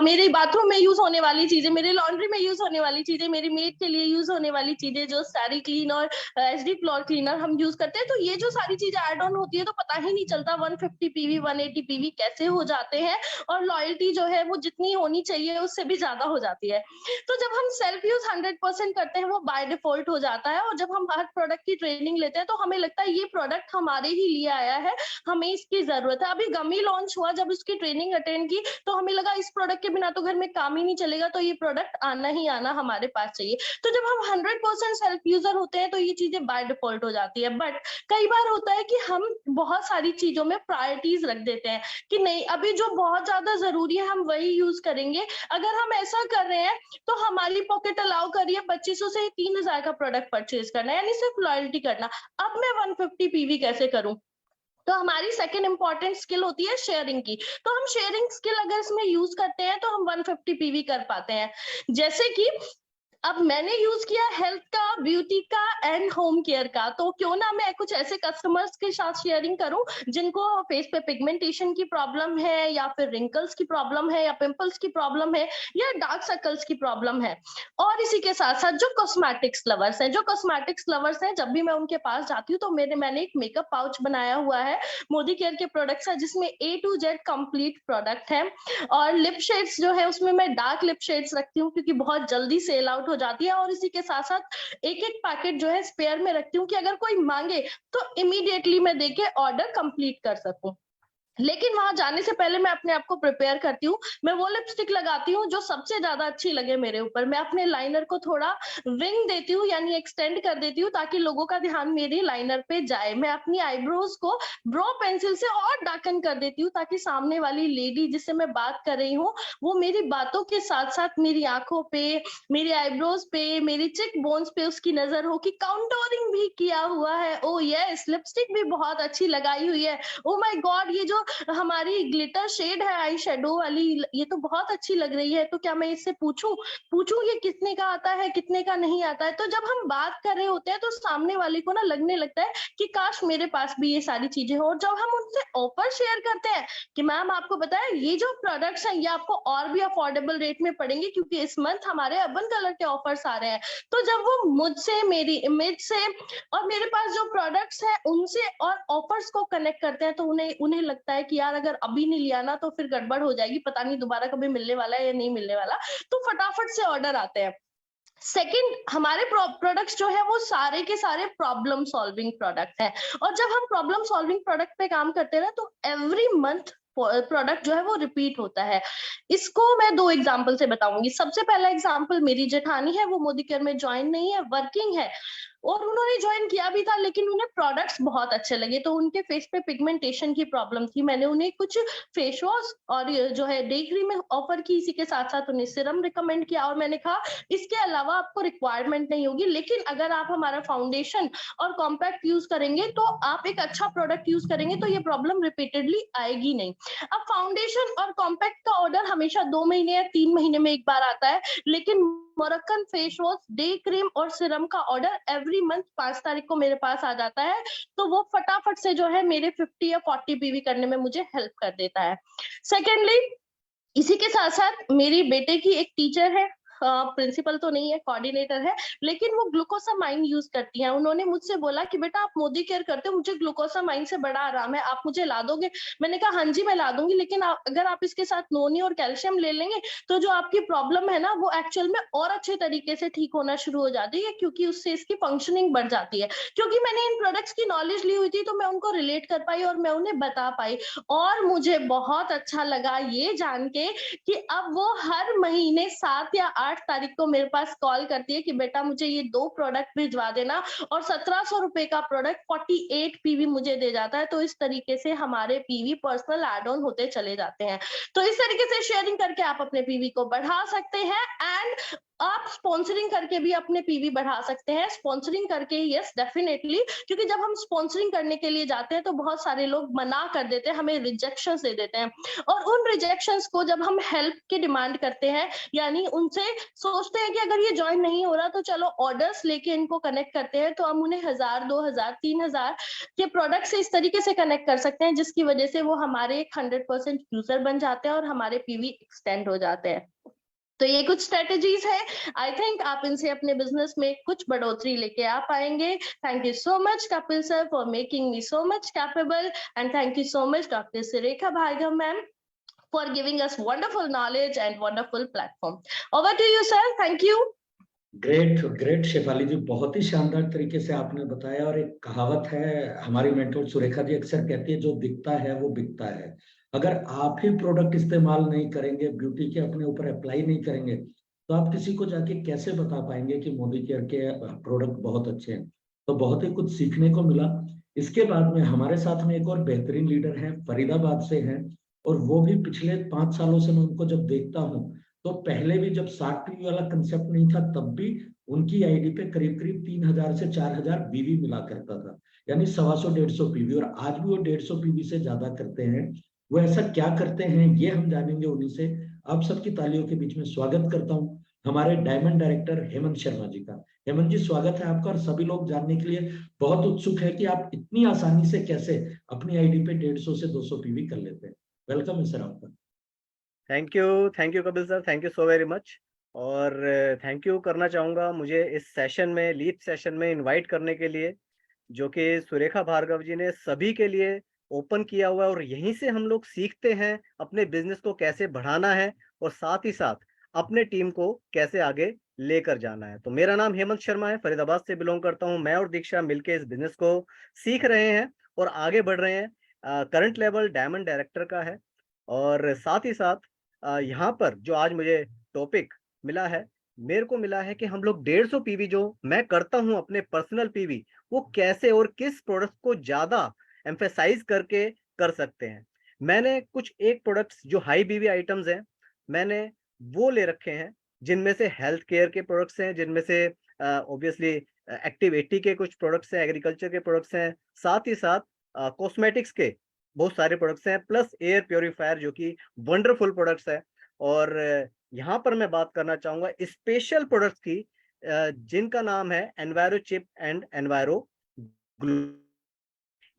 S4: मेरे बाथरूम में यूज होने वाली चीजें, मेरे लॉन्ड्री में यूज होने वाली चीजें, मेरी मेड के लिए यूज होने वाली चीजें, जो सारी क्लीन और एचडी फ्लोर क्लीनर हम यूज करते हैं। तो ये जो सारी चीजें ऐड ऑन होती है तो पता ही नहीं चलता 150 पीवी 180 पीवी कैसे हो जाते हैं, और लॉयल्टी जो है वो जितनी होनी चाहिए उससे भी ज्यादा हो जाती है। तो जब हम सेल्फ यूज 100% करते हैं वो बाय डिफॉल्ट हो जाता है, और जब हम हर प्रोडक्ट की ट्रेनिंग लेते हैं तो हमें लगता है ये प्रोडक्ट हमारे ही लिए आया है, हमें इसकी जरूरत है। अभी गमी लॉन्च हुआ, जब उसकी ट्रेनिंग अटेंड की तो हमें लगा इस प्रोडक्ट के बिना तो घर में काम ही नहीं चलेगा, तो ये प्रोडक्ट आना ही आना हमारे पास चाहिए। तो जब हम 100% सेल्फ यूजर होते हैं तो ये चीजें बाय डिफॉल्ट हो जाती है। बट कई बार होता है कि हम बहुत सारी चीजों में प्रायोरिटीज रख देते हैं कि नहीं, अभी जो बहुत ज्यादा जरूरी है हम वही यूज करेंगे। अगर हम ऐसा कर रहे हैं तो हमारी पॉकेट अलाउ करिए 2500 से 3000 का प्रोडक्ट परचेज करना, यानी सिर्फ लॉयल्टी करना। अब मैं 150 पीवी कैसे करूं? तो हमारी सेकंड इंपॉर्टेंट स्किल होती है शेयरिंग की। तो हम शेयरिंग स्किल अगर इसमें यूज करते हैं तो हम 150 पीवी कर पाते हैं। जैसे कि अब मैंने यूज किया हेल्थ का, ब्यूटी का एंड होम केयर का, तो क्यों ना मैं कुछ ऐसे कस्टमर्स के साथ शेयरिंग करूं जिनको फेस पे पिगमेंटेशन की प्रॉब्लम है, या फिर रिंकल्स की प्रॉब्लम है, या पिंपल्स की प्रॉब्लम है, या डार्क सर्कल्स की प्रॉब्लम है। और इसी के साथ साथ जो कॉस्मेटिक्स लवर्स हैं, जब भी मैं उनके पास जाती हूँ तो मैंने एक मेकअप पाउच बनाया हुआ है मोदी केयर के प्रोडक्ट्स है, जिसमें A to Z complete product है। और लिप शेड्स जो है उसमें मैं डार्क लिप शेड्स रखती हूँ क्योंकि बहुत जल्दी सेल आउट हो जाती है, और इसी के साथ साथ एक एक पैकेट जो है स्पेयर में रखती हूँ कि अगर कोई मांगे तो इमीडिएटली मैं देके ऑर्डर कंप्लीट कर सकूं। लेकिन वहां जाने से पहले मैं अपने आप को प्रिपेयर करती हूँ। मैं वो लिपस्टिक लगाती हूँ जो सबसे ज्यादा अच्छी लगे मेरे ऊपर। मैं अपने लाइनर को थोड़ा विंग देती हूँ, यानी एक्सटेंड कर देती हूँ, ताकि लोगों का ध्यान मेरे लाइनर पे जाए। मैं अपनी आईब्रोज को ब्रो पेंसिल से और डार्कन कर देती हूँ, ताकि सामने वाली लेडी जिससे मैं बात कर रही हूँ वो मेरी बातों के साथ साथ मेरी आंखों पे, मेरी आईब्रोज पे, मेरी चिक बोन्स पे उसकी नजर हो कि काउंटोरिंग भी किया हुआ है। ओ यस, लिपस्टिक भी बहुत अच्छी लगाई हुई है। ओ माय गॉड, ये जो हमारी ग्लिटर शेड है आई शेडो वाली, ये तो बहुत अच्छी लग रही है। तो क्या मैं इससे पूछूं ये कितने का आता है, कितने का नहीं आता है? तो जब हम बात कर रहे होते हैं तो सामने वाले को ना लगने लगता है कि काश मेरे पास भी ये सारी चीजें हो। और जब हम उनसे ऑफर शेयर करते हैं कि मैम आपको पता है ये जो प्रोडक्ट्स हैं ये आपको और भी अफोर्डेबल रेट में पड़ेंगे क्योंकि इस मंथ हमारे अर्बन कलर के ऑफर्स आ रहे हैं, तो जब वो मुझसे, मेरी इमेज से और मेरे पास जो प्रोडक्ट्स हैं उनसे और ऑफर्स को कनेक्ट करते हैं, तो उन्हें लगता है कि यार अगर अभी नहीं लिया ना तो फिर गड़बड़ हो जाएगी, पता नहीं दोबारा कभी मिलने वाला है या नहीं मिलने वाला, तो फटाफट से ऑर्डर आते हैं। सेकंड, हमारे प्रोडक्ट्स जो है वो सारे के सारे प्रॉब्लम सॉल्विंग प्रोडक्ट है, और जब हम प्रॉब्लम सॉल्विंग प्रोडक्ट पे काम करते हैं ना तो एवरी मंथ प्रोडक्ट जो है वो रिपीट होता है। इसको मैं 2 एग्जांपल से बताऊंगी। सबसे पहला एग्जांपल, मेरी जेठानी है, वो मोदी केयर में ज्वाइन नहीं है, वर्किंग है, और उन्होंने ज्वाइन किया भी था, लेकिन उन्हें प्रोडक्ट्स बहुत अच्छे लगे। तो उनके फेस पे पिगमेंटेशन की प्रॉब्लम थी, मैंने उन्हें कुछ फेस वॉश और जो है डे क्रीम ऑफर की, इसी के साथ साथ उन्हें सिरम रिकमेंड किया, और मैंने कहा इसके अलावा आपको रिक्वायरमेंट नहीं होगी, लेकिन अगर आप हमारा फाउंडेशन और कॉम्पैक्ट यूज करेंगे तो आप एक अच्छा प्रोडक्ट यूज करेंगे तो ये प्रॉब्लम रिपीटेडली आएगी नहीं। अब फाउंडेशन और कॉम्पैक्ट का ऑर्डर हमेशा 2 महीने या 3 महीने में एक बार आता है, लेकिन Moroccan face wash, day cream और सिरम का ऑर्डर एवरी मंथ 5 तारीख को मेरे पास आ जाता है, तो वो फटाफट से जो है मेरे 50 या 40 पीवी करने में मुझे हेल्प कर देता है। सेकेंडली, इसी के साथ साथ मेरी बेटे की एक टीचर है, प्रिंसिपल तो नहीं है, कोऑर्डिनेटर है, लेकिन वो ग्लूकोसामाइन यूज करती हैं। उन्होंने मुझसे बोला कि बेटा आप मोदी केयर करते हो, मुझे ग्लूकोसामाइन से बड़ा आराम है, आप मुझे ला दोगे? मैंने कहा हाँ जी मैं ला दूंगी, लेकिन अगर आप इसके साथ नोनी और कैल्शियम ले लेंगे तो जो आपकी प्रॉब्लम है ना वो एक्चुअल में और अच्छे तरीके से ठीक होना शुरू हो जाती है, क्योंकि उससे इसकी फंक्शनिंग बढ़ जाती है। क्योंकि मैंने इन प्रोडक्ट्स की नॉलेज ली हुई थी तो मैं उनको रिलेट कर पाई और मैं उन्हें बता पाई। और मुझे बहुत अच्छा लगा ये जान के कि अब वो हर महीने 7 या 8 तारीख को मेरे पास कॉल करती है कि बेटा मुझे ये 2 प्रोडक्ट भिजवा देना, और 1700 रुपए का प्रोडक्ट 48 पीवी मुझे दे जाता है। तो इस तरीके से हमारे पीवी पर्सनल एड ऑन होते चले जाते हैं। तो इस तरीके से शेयरिंग करके आप अपने पीवी को बढ़ा सकते हैं, एंड आप स्पॉन्सरिंग करके भी अपने पीवी बढ़ा सकते हैं। स्पॉन्सरिंग करके यस डेफिनेटली, क्योंकि जब हम स्पॉन्सरिंग करने के लिए जाते हैं तो बहुत सारे लोग मना कर देते हैं, हमें रिजेक्शंस दे देते हैं, और उन रिजेक्शंस को जब हम हेल्प की डिमांड करते हैं, यानी उनसे सोचते हैं कि अगर ये ज्वाइन नहीं हो रहा तो चलो ऑर्डर्स लेके इनको कनेक्ट करते हैं, तो हम उन्हें 1000, 2000, 3000 के प्रोडक्ट से इस तरीके से कनेक्ट कर सकते हैं जिसकी वजह से वो हमारे 100% यूजर बन जाते हैं और हमारे पीवी एक्सटेंड हो जाते हैं। तो ये कुछ स्ट्रेटेजीज है, आई थिंक आप इनसे अपने बिजनेस में कुछ बढ़ोतरी लेके आ पाएंगे। Thank you so much Kapil sir for making me so much capable, and thank you so much doctor Surekha Bhargav ma'am for giving us wonderful knowledge and wonderful platform. Over to you, sir. Thank you.
S2: Great great Shefali ji, बहुत ही शानदार तरीके से आपने बताया। और एक कहावत है हमारी मेंटर सुरेखा जी अक्सर कहती है, जो दिखता है वो बिकता है। अगर आप ही प्रोडक्ट इस्तेमाल नहीं करेंगे, ब्यूटी के अपने ऊपर अप्लाई नहीं करेंगे, तो आप किसी को जाके कैसे बता पाएंगे कि मोदी केयर के प्रोडक्ट बहुत अच्छे हैं। तो बहुत ही कुछ सीखने को मिला। इसके बाद में हमारे साथ में एक और बेहतरीन लीडर है, फरीदाबाद से हैं, और वो भी पिछले 5 सालों से मैं उनको जब देखता हूँ, तो पहले भी जब 60 पीवी वाला कंसेप्ट नहीं था तब भी उनकी आईडी पे करीब करीब 3000 से 4000 बीवी मिला करता था, यानी 125-150 पीवी। और आज भी वो 150 पीवी से ज्यादा करते हैं। वो ऐसा क्या करते हैं ये हम जानेंगे उन्हीं से। आप सबकी तालियों के बीच में स्वागत करता हूँ हमारे डायमंड डायरेक्टर हेमंत शर्मा जी का। हेमंत जी, स्वागत है आपका। और सभी लोग जानने के लिए बहुत उत्सुक है कि आप इतनी आसानी से कैसे अपनी आईडी पे 150 से 200 पीवी कर लेते हैं। वेलकम है सर आपका।
S5: Thank you Kapil sir, thank you so very much. और थैंक यू करना चाहूँगा मुझे इस सेशन में, लीप सेशन में इनवाइट करने के लिए, जो कि सुरेखा भार्गव जी ने सभी के लिए ओपन किया हुआ है। और यहीं से हम लोग सीखते हैं अपने बिजनेस को कैसे बढ़ाना है और साथ ही साथ अपने टीम को कैसे आगे लेकर जाना है। तो मेरा नाम हेमंत शर्मा है, फरीदाबाद से बिलोंग करता हूँ। मैं और दीक्षा मिलके इस बिजनेस को सीख रहे हैं और आगे बढ़ रहे हैं। करंट लेवल डायमंड डायरेक्टर का है। और साथ ही साथ यहाँ पर जो आज मुझे टॉपिक मिला है, मेरे को मिला है कि हम लोग 150 पीवी जो मैं करता हूँ अपने पर्सनल पीवी, वो कैसे और किस प्रोडक्ट को ज्यादा एम्फेसाइज करके कर सकते हैं। मैंने कुछ एक प्रोडक्ट्स जो हाई बीवी आइटम्स हैं, मैंने वो ले रखे हैं, जिनमें से हेल्थ केयर के प्रोडक्ट्स हैं, जिनमें से ऑब्वियसली एक्टिव 80 के कुछ प्रोडक्ट्स हैं, एग्रीकल्चर के प्रोडक्ट्स हैं, साथ ही साथ कॉस्मेटिक्स के बहुत सारे प्रोडक्ट्स हैं, प्लस एयर प्योरीफायर जो कि वंडरफुल प्रोडक्ट्स है। और यहाँ पर मैं बात करना चाहूंगा स्पेशल प्रोडक्ट्स की, जिनका नाम है enviro chip and enviro glue.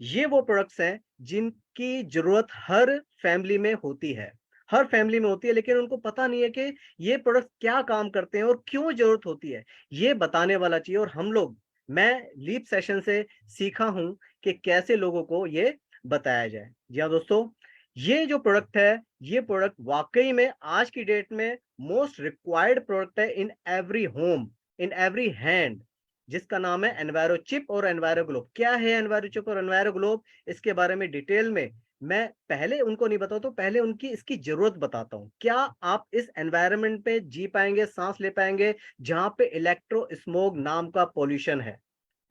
S5: ये वो प्रोडक्ट्स हैं जिनकी जरूरत हर फैमिली में होती है, हर फैमिली में होती है, लेकिन उनको पता नहीं है कि ये प्रोडक्ट क्या काम करते हैं और क्यों जरूरत होती है। ये बताने वाला चाहिए। और हम लोग, मैं लीप सेशन से सीखा हूं कि कैसे लोगों को ये बताया जाए। जी हाँ दोस्तों, ये जो प्रोडक्ट है, ये प्रोडक्ट वाकई में आज की डेट में मोस्ट रिक्वायर्ड प्रोडक्ट है in every home, in every hand, जिसका नाम है एनवायरो चिप और एनवायरो ग्लोब। क्या है एनवायरो चिप और एनवायरो ग्लोब, इसके बारे में डिटेल में मैं पहले उनको नहीं बताता, तो पहले उनकी इसकी जरूरत बताता हूं। क्या आप इस एनवायरनमेंट पे जी पाएंगे, सांस ले पाएंगे, जहां पे इलेक्ट्रो स्मोग नाम का पॉल्यूशन है।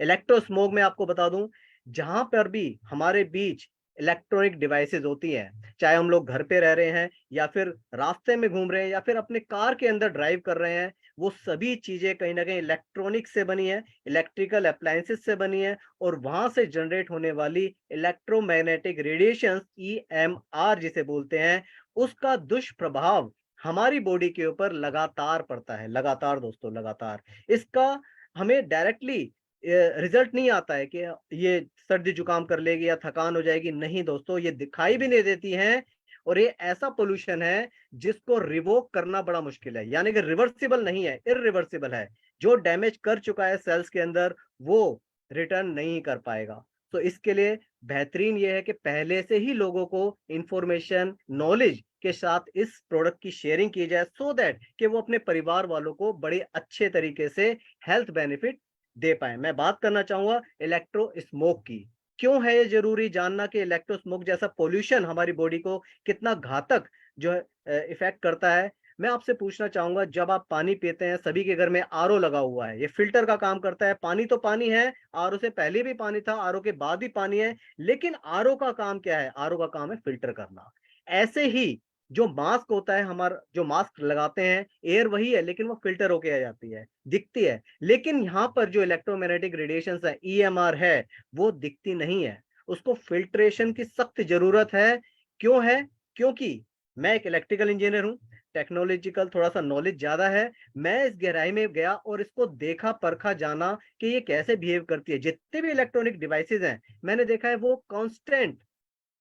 S5: इलेक्ट्रो स्मोग में आपको बता दूं, जहां पर भी हमारे बीच इलेक्ट्रॉनिक डिवाइसेस होती हैं, चाहे हम लोग घर पे रह रहे हैं या फिर रास्ते में घूम रहे हैं या फिर अपने कार के अंदर ड्राइव कर रहे हैं, वो सभी चीजें कहीं ना कहीं इलेक्ट्रॉनिक से बनी है, इलेक्ट्रिकल अप्लायंसेस से बनी है। और वहां से जनरेट होने वाली इलेक्ट्रोमैग्नेटिक रेडिएशन, EMR जिसे बोलते हैं, उसका दुष्प्रभाव हमारी बॉडी के ऊपर लगातार पड़ता है, लगातार दोस्तों, लगातार। इसका हमें डायरेक्टली रिजल्ट नहीं आता है कि ये सर्दी जुकाम कर लेगी या थकान हो जाएगी, नहीं दोस्तों, ये दिखाई भी नहीं देती हैं और ये ऐसा पोल्यूशन है जिसको रिवोक करना बड़ा मुश्किल है, यानी कि रिवर्सिबल नहीं है, इरिवर्सिबल है। जो डैमेज कर चुका है सेल्स के अंदर वो रिटर्न नहीं कर पाएगा। तो इसके लिए बेहतरीन ये है कि पहले से ही लोगों को इंफॉर्मेशन नॉलेज के साथ इस प्रोडक्ट की शेयरिंग की जाए, सो दैट कि वो अपने परिवार वालों को बड़े अच्छे तरीके से हेल्थ बेनिफिट दे पाए। मैं बात करना चाहूंगा इलेक्ट्रो स्मोक की। क्यों है ये जरूरी जानना कि इलेक्ट्रो स्मोक जैसा पोल्यूशन हमारी बॉडी को कितना घातक जो है इफेक्ट करता है। मैं आपसे पूछना चाहूंगा, जब आप पानी पीते हैं, सभी के घर में आरओ लगा हुआ है, ये फिल्टर का काम करता है। पानी तो पानी है, आरओ से पहले भी पानी था, आरओ के बाद भी पानी है, लेकिन आरओ का काम क्या है? आरओ का काम है फिल्टर करना। ऐसे ही जो मास्क होता है, हमारा जो मास्क लगाते हैं, एयर वही है लेकिन वो फिल्टर होके आ जाती है, दिखती है। लेकिन यहाँ पर जो इलेक्ट्रोमैग्नेटिक रेडिएशंस है, ईएमआर है, वो दिखती नहीं है, उसको फिल्ट्रेशन की सख्त जरूरत है। क्यों है? क्योंकि मैं एक इलेक्ट्रिकल इंजीनियर हूँ, टेक्नोलॉजिकल थोड़ा सा नॉलेज ज्यादा है। मैं इस गहराई में गया और इसको देखा, परखा, जाना कि ये कैसे बिहेव करती है। जितने भी इलेक्ट्रॉनिक डिवाइसेस हैं, मैंने देखा है वो कांस्टेंट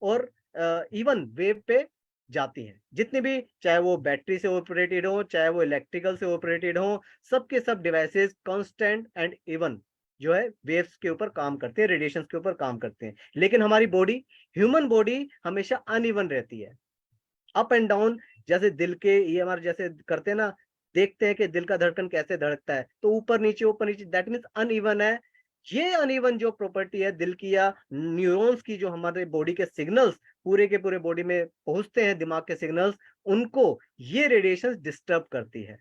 S5: और इवन वेव पे जाती हैं। जितनी भी, चाहे वो बैटरी से ऑपरेटेड हो, चाहे वो इलेक्ट्रिकल से ऑपरेटेड हो, सबके सब डिवाइसेस कांस्टेंट एंड इवन जो है वेव्स के ऊपर काम करते हैं, रेडिएशंस के ऊपर काम करते हैं। लेकिन हमारी बॉडी, ह्यूमन बॉडी हमेशा अनइवन रहती है, अप एंड डाउन। जैसे दिल के ईएमआर जैसे करते हैं ना, देखते हैं कि दिल का धड़कन कैसे धड़कता है, तो ऊपर नीचे, दैट मीन्स अनइवन है। ये अनइवन जो प्रॉपर्टी है दिल की या न्यूरॉन्स की, जो हमारे बॉडी के सिग्नल्स पूरे के पूरे बॉडी में पहुंचते हैं, दिमाग के सिग्नल्स, उनको ये रेडिएशन डिस्टर्ब करती है।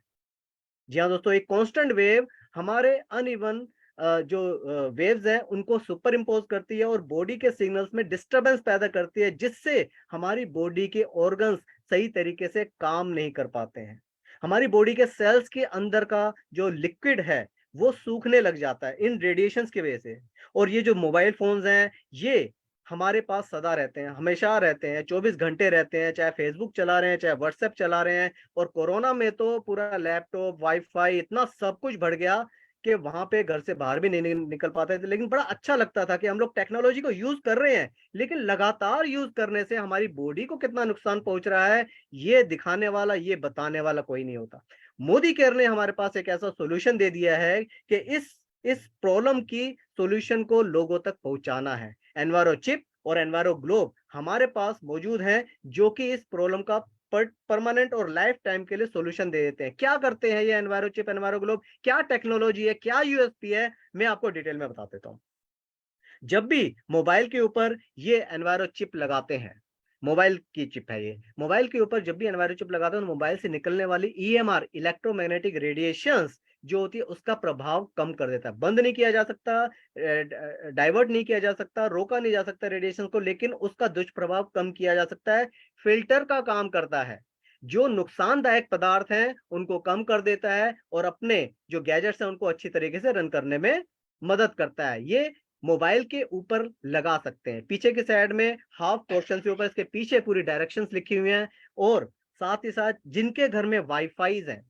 S5: जी हाँ दोस्तों, एक कांस्टेंट वेव हमारे अनइवन जो वेव्स हैं उनको सुपर इम्पोज करती है और बॉडी के सिग्नल्स में डिस्टरबेंस पैदा करती है, जिससे हमारी बॉडी के ऑर्गन्स सही तरीके से काम नहीं कर पाते हैं। हमारी बॉडी के सेल्स के अंदर का जो लिक्विड है वो सूखने लग जाता है इन रेडिएशंस की वजह से। और ये जो मोबाइल फोन्स हैं, ये हमारे पास सदा रहते हैं, हमेशा रहते हैं, 24 घंटे रहते हैं, चाहे फेसबुक चला रहे हैं, चाहे व्हाट्सएप चला रहे हैं। और कोरोना में तो पूरा लैपटॉप, वाईफाई, इतना सब कुछ बढ़ गया कि वहां पे घर से बाहर भी नहीं निकल पाते थे। लेकिन बड़ा अच्छा लगता था कि हम लोग टेक्नोलॉजी को यूज कर रहे हैं, लेकिन लगातार यूज करने से हमारी बॉडी को कितना नुकसान पहुंच रहा है, ये दिखाने वाला, ये बताने वाला कोई नहीं होता। मोदी केयर ने हमारे पास एक ऐसा सोल्यूशन दे दिया है कि इस प्रॉब्लम की सोल्यूशन को लोगों तक पहुंचाना है। एनवायरो चिप और एनवायरो ग्लोब हमारे पास मौजूद हैं, जो कि इस प्रॉब्लम का परमानेंट और लाइफ टाइम के लिए सॉल्यूशन दे देते हैं। क्या करते हैं ये एनवायरो चिप, एनवायरो ग्लोब? क्या टेक्नोलॉजी है, क्या यूएसपी है, मैं आपको डिटेल में बता देता हूं। जब भी मोबाइल के ऊपर ये एनवायरो चिप लगाते हैं, मोबाइल की चिप है ये, मोबाइल के ऊपर जब भी एनवायरो चिप लगाते हैं तो मोबाइल से निकलने वाली ईएमआर, इलेक्ट्रोमैग्नेटिक रेडिएशंस जो होती है, उसका प्रभाव कम कर देता है। बंद नहीं किया जा सकता, डाइवर्ट नहीं किया जा सकता, रोका नहीं जा सकता रेडिएशन को, लेकिन उसका दुष्प्रभाव कम किया जा सकता है। फिल्टर का काम करता है, जो नुकसानदायक पदार्थ हैं उनको कम कर देता है और अपने जो गैजेट्स हैं उनको अच्छी तरीके से रन करने में मदद करता है। ये मोबाइल के ऊपर लगा सकते हैं, पीछे की साइड में हाफ पोर्शन के ऊपर इसके पीछे पूरी डायरेक्शंस लिखी हुई हैं। और साथ ही साथ जिनके घर में वाईफाईज हैं,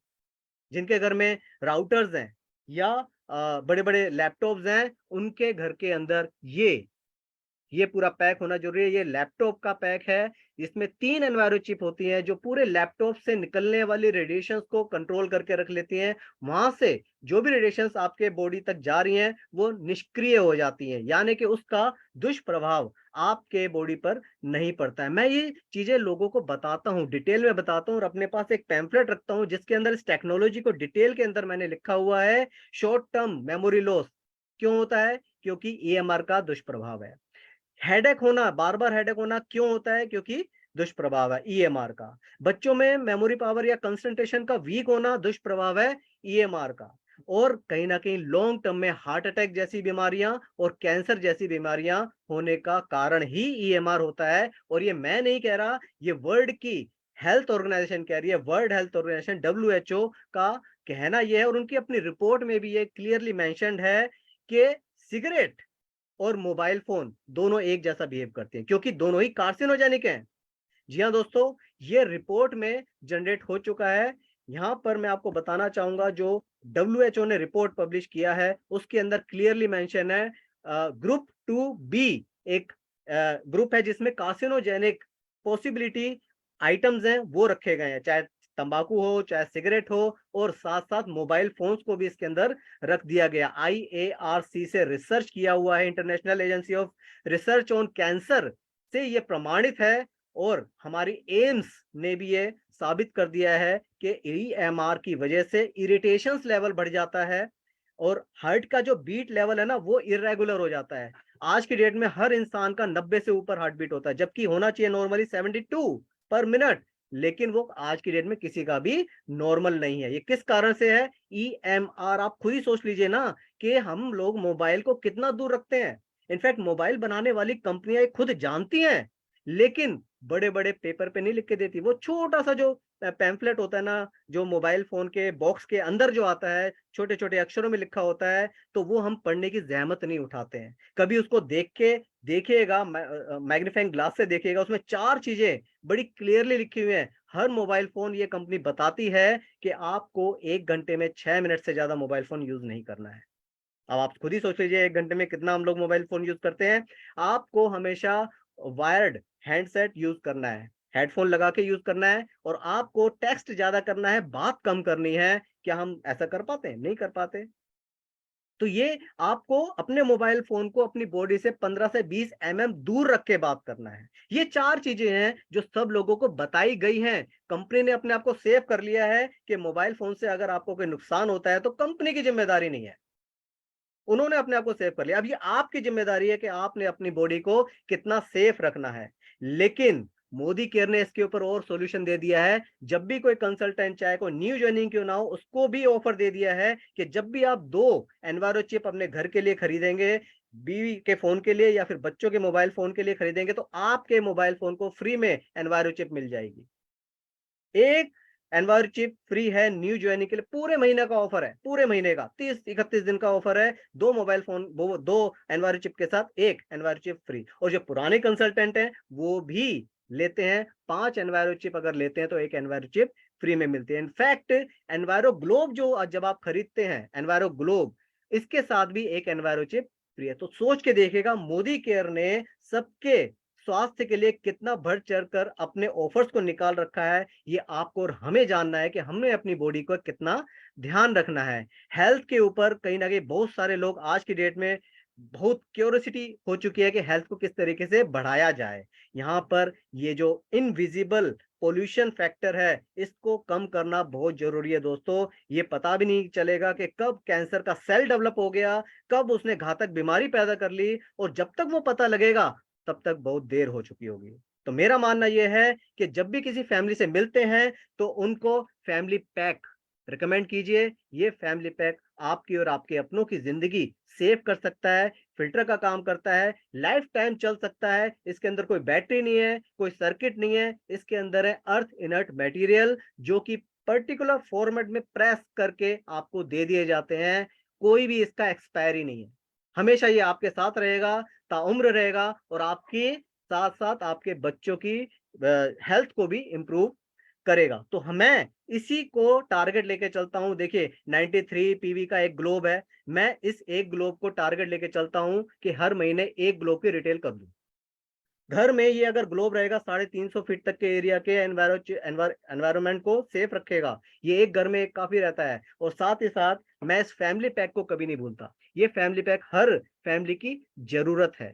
S5: जिनके घर में राउटर्स हैं या बड़े बड़े लैपटॉप्स हैं, उनके घर के अंदर ये पूरा पैक होना जरूरी है। ये लैपटॉप का पैक है, इसमें 3 एनवायरो चिप होती है जो पूरे लैपटॉप से निकलने वाली रेडिएशंस को कंट्रोल करके रख लेती हैं। वहां से जो भी रेडिएशंस आपके बॉडी तक जा रही हैं वो निष्क्रिय हो जाती हैं, यानी कि उसका दुष्प्रभाव आपके बॉडी पर नहीं पड़ता है। मैं ये चीजें लोगों को बताता हूँ, डिटेल में बताता हूँ, और अपने पास एक पैम्फलेट रखता हूँ जिसके अंदर इस टेक्नोलॉजी को डिटेल के अंदर मैंने लिखा हुआ है। शॉर्ट टर्म मेमोरी लॉस क्यों होता है? क्योंकि ईएमआर का दुष्प्रभाव है। हेडेक होना, बार बार हेडेक होना क्यों होता है? क्योंकि दुष्प्रभाव है ईएमआर का। बच्चों में मेमोरी पावर या कंसंट्रेशन का वीक होना दुष्प्रभाव है ईएमआर का। और कहीं ना कहीं लॉन्ग टर्म में हार्ट अटैक जैसी बीमारियां और कैंसर जैसी बीमारियां होने का कारण ही ईएमआर होता है। और ये मैं नहीं कह रहा, ये वर्ल्ड की हेल्थ ऑर्गेनाइजेशन कह रही है, वर्ल्ड हेल्थ ऑर्गेनाइजेशन WHO का कहना यह है। और उनकी अपनी रिपोर्ट में भी ये क्लियरली मेंशन्ड है कि सिगरेट और मोबाइल फोन दोनों एक जैसा बिहेव करते हैं, क्योंकि दोनों ही कार्सिनोजेनिक हैं। जी हाँ दोस्तों, ये रिपोर्ट में जनरेट हो चुका है। यहां पर मैं आपको बताना चाहूंगा, जो WHO ने रिपोर्ट पब्लिश किया है उसके अंदर क्लियरली मेंशन है, ग्रुप 2B एक ग्रुप है जिसमें कार्सिनोजेनिक पॉसिबिलिटी आइटम्स हैं वो रखे गए हैं, चाहे तंबाकू हो, चाहे सिगरेट हो, और साथ साथ मोबाइल फोन्स को भी इसके अंदर रख दिया गया। IARC से रिसर्च किया हुआ है, international agency of research on cancer से ये प्रमाणित है, और हमारी एम्स ने भी ये साबित कर दिया है कि EMR की वजह से इरिटेशंस लेवल बढ़ जाता है, और हार्ट का जो बीट लेवल है ना वो इरेगुलर हो जाता है। आज की डेट में हर इंसान का 90 से ऊपर हार्ट बीट होता है, जबकि होना चाहिए नॉर्मली 72 पर मिनट, लेकिन वो आज की डेट में किसी का भी नॉर्मल नहीं है। ये किस कारण से है? EMR। आप खुद ही सोच लीजिए ना कि हम लोग मोबाइल को कितना दूर रखते हैं। इनफैक्ट मोबाइल बनाने वाली कंपनियां खुद जानती हैं, लेकिन बड़े बड़े पेपर पे नहीं लिख के देती। वो छोटा सा जो पैम्फलेट होता है ना, जो मोबाइल फोन के बॉक्स के अंदर जो आता है, छोटे छोटे अक्षरों में लिखा होता है, तो वो हम पढ़ने की जहमत नहीं उठाते हैं। कभी उसको देख के देखिएगा, मैग्नीफाइंग ग्लास से देखिएगा, उसमें 4 चीजें बड़ी क्लियरली लिखी हुई हैं। हर मोबाइल फोन, ये कंपनी बताती है कि आपको 1 घंटे में 6 मिनट से ज्यादा मोबाइल फोन यूज नहीं करना है। अब आप खुद ही सोच लीजिए 1 घंटे में कितना हम लोग मोबाइल फोन यूज करते हैं। आपको हमेशा वायर्ड हैंडसेट यूज करना है, हेडफोन लगा के यूज करना है, और आपको टेक्स्ट ज्यादा करना है, बात कम करनी है। क्या हम ऐसा कर पाते हैं? नहीं कर पाते। तो ये आपको अपने मोबाइल फोन को अपनी बॉडी से 15 से 20 mm दूर रख के बात करना है। ये 4 चीजें हैं जो सब लोगों को बताई गई हैं। कंपनी ने अपने आप को सेव कर लिया है कि मोबाइल फोन से अगर आपको कोई नुकसान होता है तो कंपनी की जिम्मेदारी नहीं है, उन्होंने अपने आप को सेव कर लिया। अब ये आपकी जिम्मेदारी है कि आपने अपनी बॉडी को कितना सेफ रखना है। लेकिन मोदी केयर ने इसके ऊपर और सॉल्यूशन दे दिया है। जब भी कोई कंसल्टेंट, चाहे कोई न्यू ज्वाइनिंग क्यों ना हो, उसको भी ऑफर दे दिया है कि जब भी आप 2 एनवायरो चिप अपने घर के लिए खरीदेंगे, बीवी के फोन के लिए या फिर बच्चों के मोबाइल फोन के लिए खरीदेंगे, तो आपके मोबाइल फोन को फ्री में एनवायरो चिप मिल जाएगी। एक एनवायरो चिप फ्री है न्यू ज्वाइनिंग के लिए। पूरे महीने का ऑफर है, पूरे महीने का 30-31 दिन का ऑफर है। 2 मोबाइल फोन, 2 एनवायरो चिप के साथ 1 एनवायरो चिप फ्री। और जो पुराने कंसल्टेंट हैं वो भी लेते हैं, 5 एनवायरो चिप अगर लेते हैं तो 1 एनवायरो चिप फ्री में मिलती है। इनफैक्ट एनवायरो ग्लोब जो जब आप खरीदते हैं, एनवायरो ग्लोब, इसके साथ भी 1 एनवायरो चिप फ्री है। तो सोच के देखिएगा मोदी केयर ने सबके स्वास्थ्य के लिए कितना बढ़ चढ़ कर अपने ऑफर्स को निकाल रखा है। ये आपको और हमें जानना है कि हमने अपनी बॉडी को कितना ध्यान रखना है। हेल्थ के ऊपर कहीं ना कहीं बहुत सारे लोग आज की डेट में बहुत क्यूरियोसिटी हो चुकी है कि हेल्थ को किस तरीके से बढ़ाया जाए। यहाँ पर ये जो इनविजिबल पोल्यूशन फैक्टर है, इसको कम करना बहुत जरूरी है दोस्तों। ये पता भी नहीं चलेगा कि कब कैंसर का सेल डेवलप हो गया, कब उसने घातक बीमारी पैदा कर ली, और जब तक वो पता लगेगा तब तक बहुत देर हो चुकी होगी। तो मेरा मानना यह है कि जब भी किसी फैमिली से मिलते हैं तो उनको फैमिली पैक रिकमेंड कीजिए। ये फैमिली पैक आपकी और आपके अपनों की जिंदगी सेव कर सकता है, फिल्टर का काम करता है, लाइफ टाइम चल सकता है। इसके अंदर कोई बैटरी नहीं है, कोई सर्किट नहीं है, इसके अंदर है अर्थ इनर्ट मटेरियल, जो कि पर्टिकुलर फॉर्मेट में प्रेस करके आपको दे दिए जाते हैं। कोई भी इसका एक्सपायरी नहीं है, हमेशा ये आपके साथ रहेगा, ताउम्र रहेगा, और आपके साथ साथ आपके बच्चों की हेल्थ को भी इम्प्रूव करेगा। तो मैं इसी को टारगेट लेके चलता हूं। देखिए 93 पीवी का एक ग्लोब है, मैं इस एक ग्लोब को टारगेट लेके चलता हूं कि हर महीने एक ग्लोब की रिटेल कर दूं। घर में ये अगर ग्लोब रहेगा 350 फीट तक के एरिया के एनवायरमेंट को सेफ रखेगा। ये एक घर में एक काफी रहता है। और साथ ही साथ मैं इस फैमिली पैक को कभी नहीं भूलता। ये फैमिली पैक हर फैमिली की जरूरत है।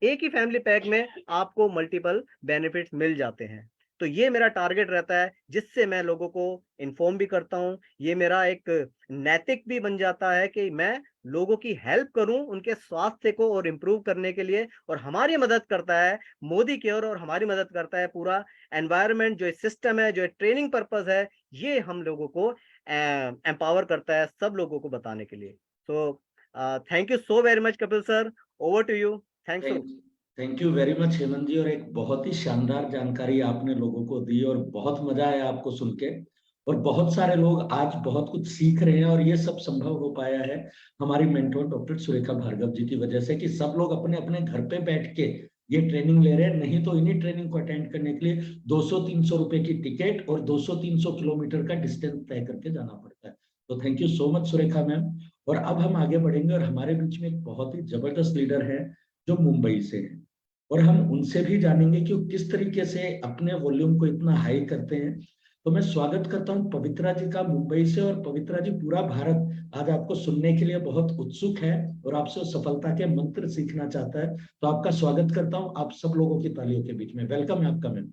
S5: एक ही फैमिली पैक में आपको मल्टीपल बेनिफिट्स मिल जाते हैं। तो ये मेरा टारगेट रहता है, जिससे मैं लोगों को इन्फॉर्म भी करता हूँ। ये मेरा एक नैतिक भी बन जाता है कि मैं लोगों की हेल्प करूं उनके स्वास्थ्य को और इम्प्रूव करने के लिए। और हमारी मदद करता है मोदी केयर, और हमारी मदद करता है पूरा एनवायरनमेंट, जो सिस्टम है, जो ट्रेनिंग पर्पस है, ये हम लोगों को एम्पावर करता है सब लोगों को बताने के लिए। तो thank you so very much Kapil sir, over to you. Thanks.
S2: Thank you very much Hemant ji. और एक बहुत ही शानदार जानकारी आपने लोगों को दी और बहुत मजा आया आपको सुन के। और बहुत सारे लोग आज बहुत कुछ सीख रहे हैं और ये सब संभव हो पाया है हमारी मेंटोर डॉक्टर सुरेखा भार्गव जी की वजह से, कि सब लोग अपने अपने घर पे बैठ के ये ट्रेनिंग ले रहे हैं। नहीं तो इन्हीं ट्रेनिंग को अटेंड करने के लिए 200-300 रुपए की टिकट और 200-300 किलोमीटर का डिस्टेंस तय करके जाना पड़ता है। तो thank you so much Surekha ma'am. और अब हम आगे बढ़ेंगे और हमारे बीच में एक बहुत ही जबरदस्त लीडर है जो मुंबई से है। और हम उनसे भी जानेंगे कि वो किस तरीके से अपने वॉल्यूम को इतना हाई करते हैं। तो मैं स्वागत करता हूं पवित्रा जी का मुंबई से। और पवित्रा जी, पूरा भारत आज आपको सुनने के लिए बहुत उत्सुक है और आपसे सफलता के मंत्र सीखना चाहता है। तो आपका स्वागत करता हूं आप सब लोगों की तालियों के बीच में। वेलकम है आपका ma'am.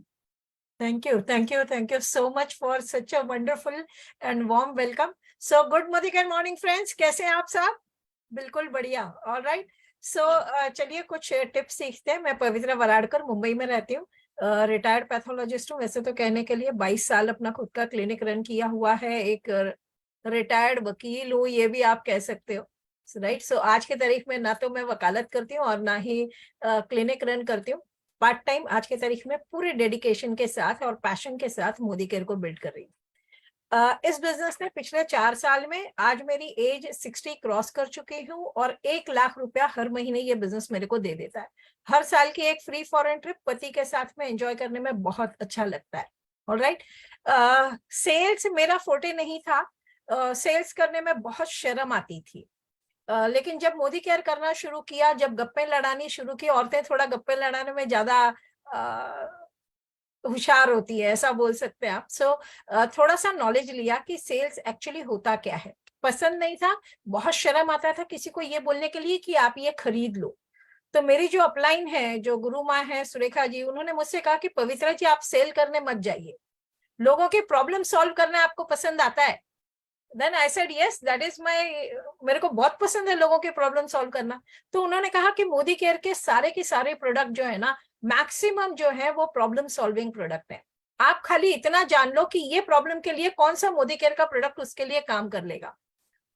S6: Thank you so much for such a wonderful and warm welcome. So good morning and morning friends, कैसे हैं आप सब? बिल्कुल बढ़िया। All right. So चलिए कुछ टिप्स सीखते हैं। मैं पवित्रा वराड़कर मुंबई में रहती हूँ, रिटायर्ड पैथोलॉजिस्ट हूँ। वैसे तो कहने के लिए 22 साल अपना खुद का क्लिनिक रन किया हुआ है, एक रिटायर्ड वकील हूँ, ये भी आप कह सकते हो, राइट। सो आज की तारीख में ना तो मैं वकालत करती हूँ और ना ही क्लिनिक रन करती हूँ। पार्ट टाइम आज की तारीख में पूरे डेडिकेशन के साथ और पैशन के साथ मोदी केयर को बिल्ड कर रही हूँ। इस बिजनेस में पिछले 4 साल में आज मेरी एज 60 क्रॉस कर चुकी हूँ और 1 लाख रुपया हर महीने ये बिजनेस मेरे को दे देता है। हर साल की एक फ्री फॉरेन ट्रिप पति के साथ में एंजॉय करने में बहुत अच्छा लगता है। ऑलराइट। सेल्स मेरा फोटे नहीं था, सेल्स करने में बहुत शर्म आती थी। लेकिन जब मोदी केयर करना शुरू किया, जब गप्पे लड़ानी शुरू की, औरतें थोड़ा गप्पे लड़ाने में ज्यादा होशियार होती है, ऐसा बोल सकते हैं आप। सो थोड़ा सा नॉलेज लिया कि सेल्स एक्चुअली होता क्या है। पसंद नहीं था, बहुत शर्म आता था किसी को ये बोलने के लिए कि आप ये खरीद लो। तो मेरी जो अपलाइन है, जो गुरु माँ है सुरेखा जी, उन्होंने मुझसे कहा कि पवित्रा जी आप सेल करने मत जाइए, लोगों के प्रॉब्लम सॉल्व करना आपको पसंद आता है। Then I said yes, that is my, मेरे को बहुत पसंद है लोगों के प्रॉब्लम सॉल्व करना। तो उन्होंने कहा कि मोदी केयर के सारे प्रोडक्ट जो है ना, मैक्सिमम जो है वो प्रॉब्लम सॉल्विंग प्रोडक्ट है। आप खाली इतना जान लो कि ये प्रॉब्लम के लिए कौन सा मोदी केयर का प्रोडक्ट उसके लिए काम कर लेगा।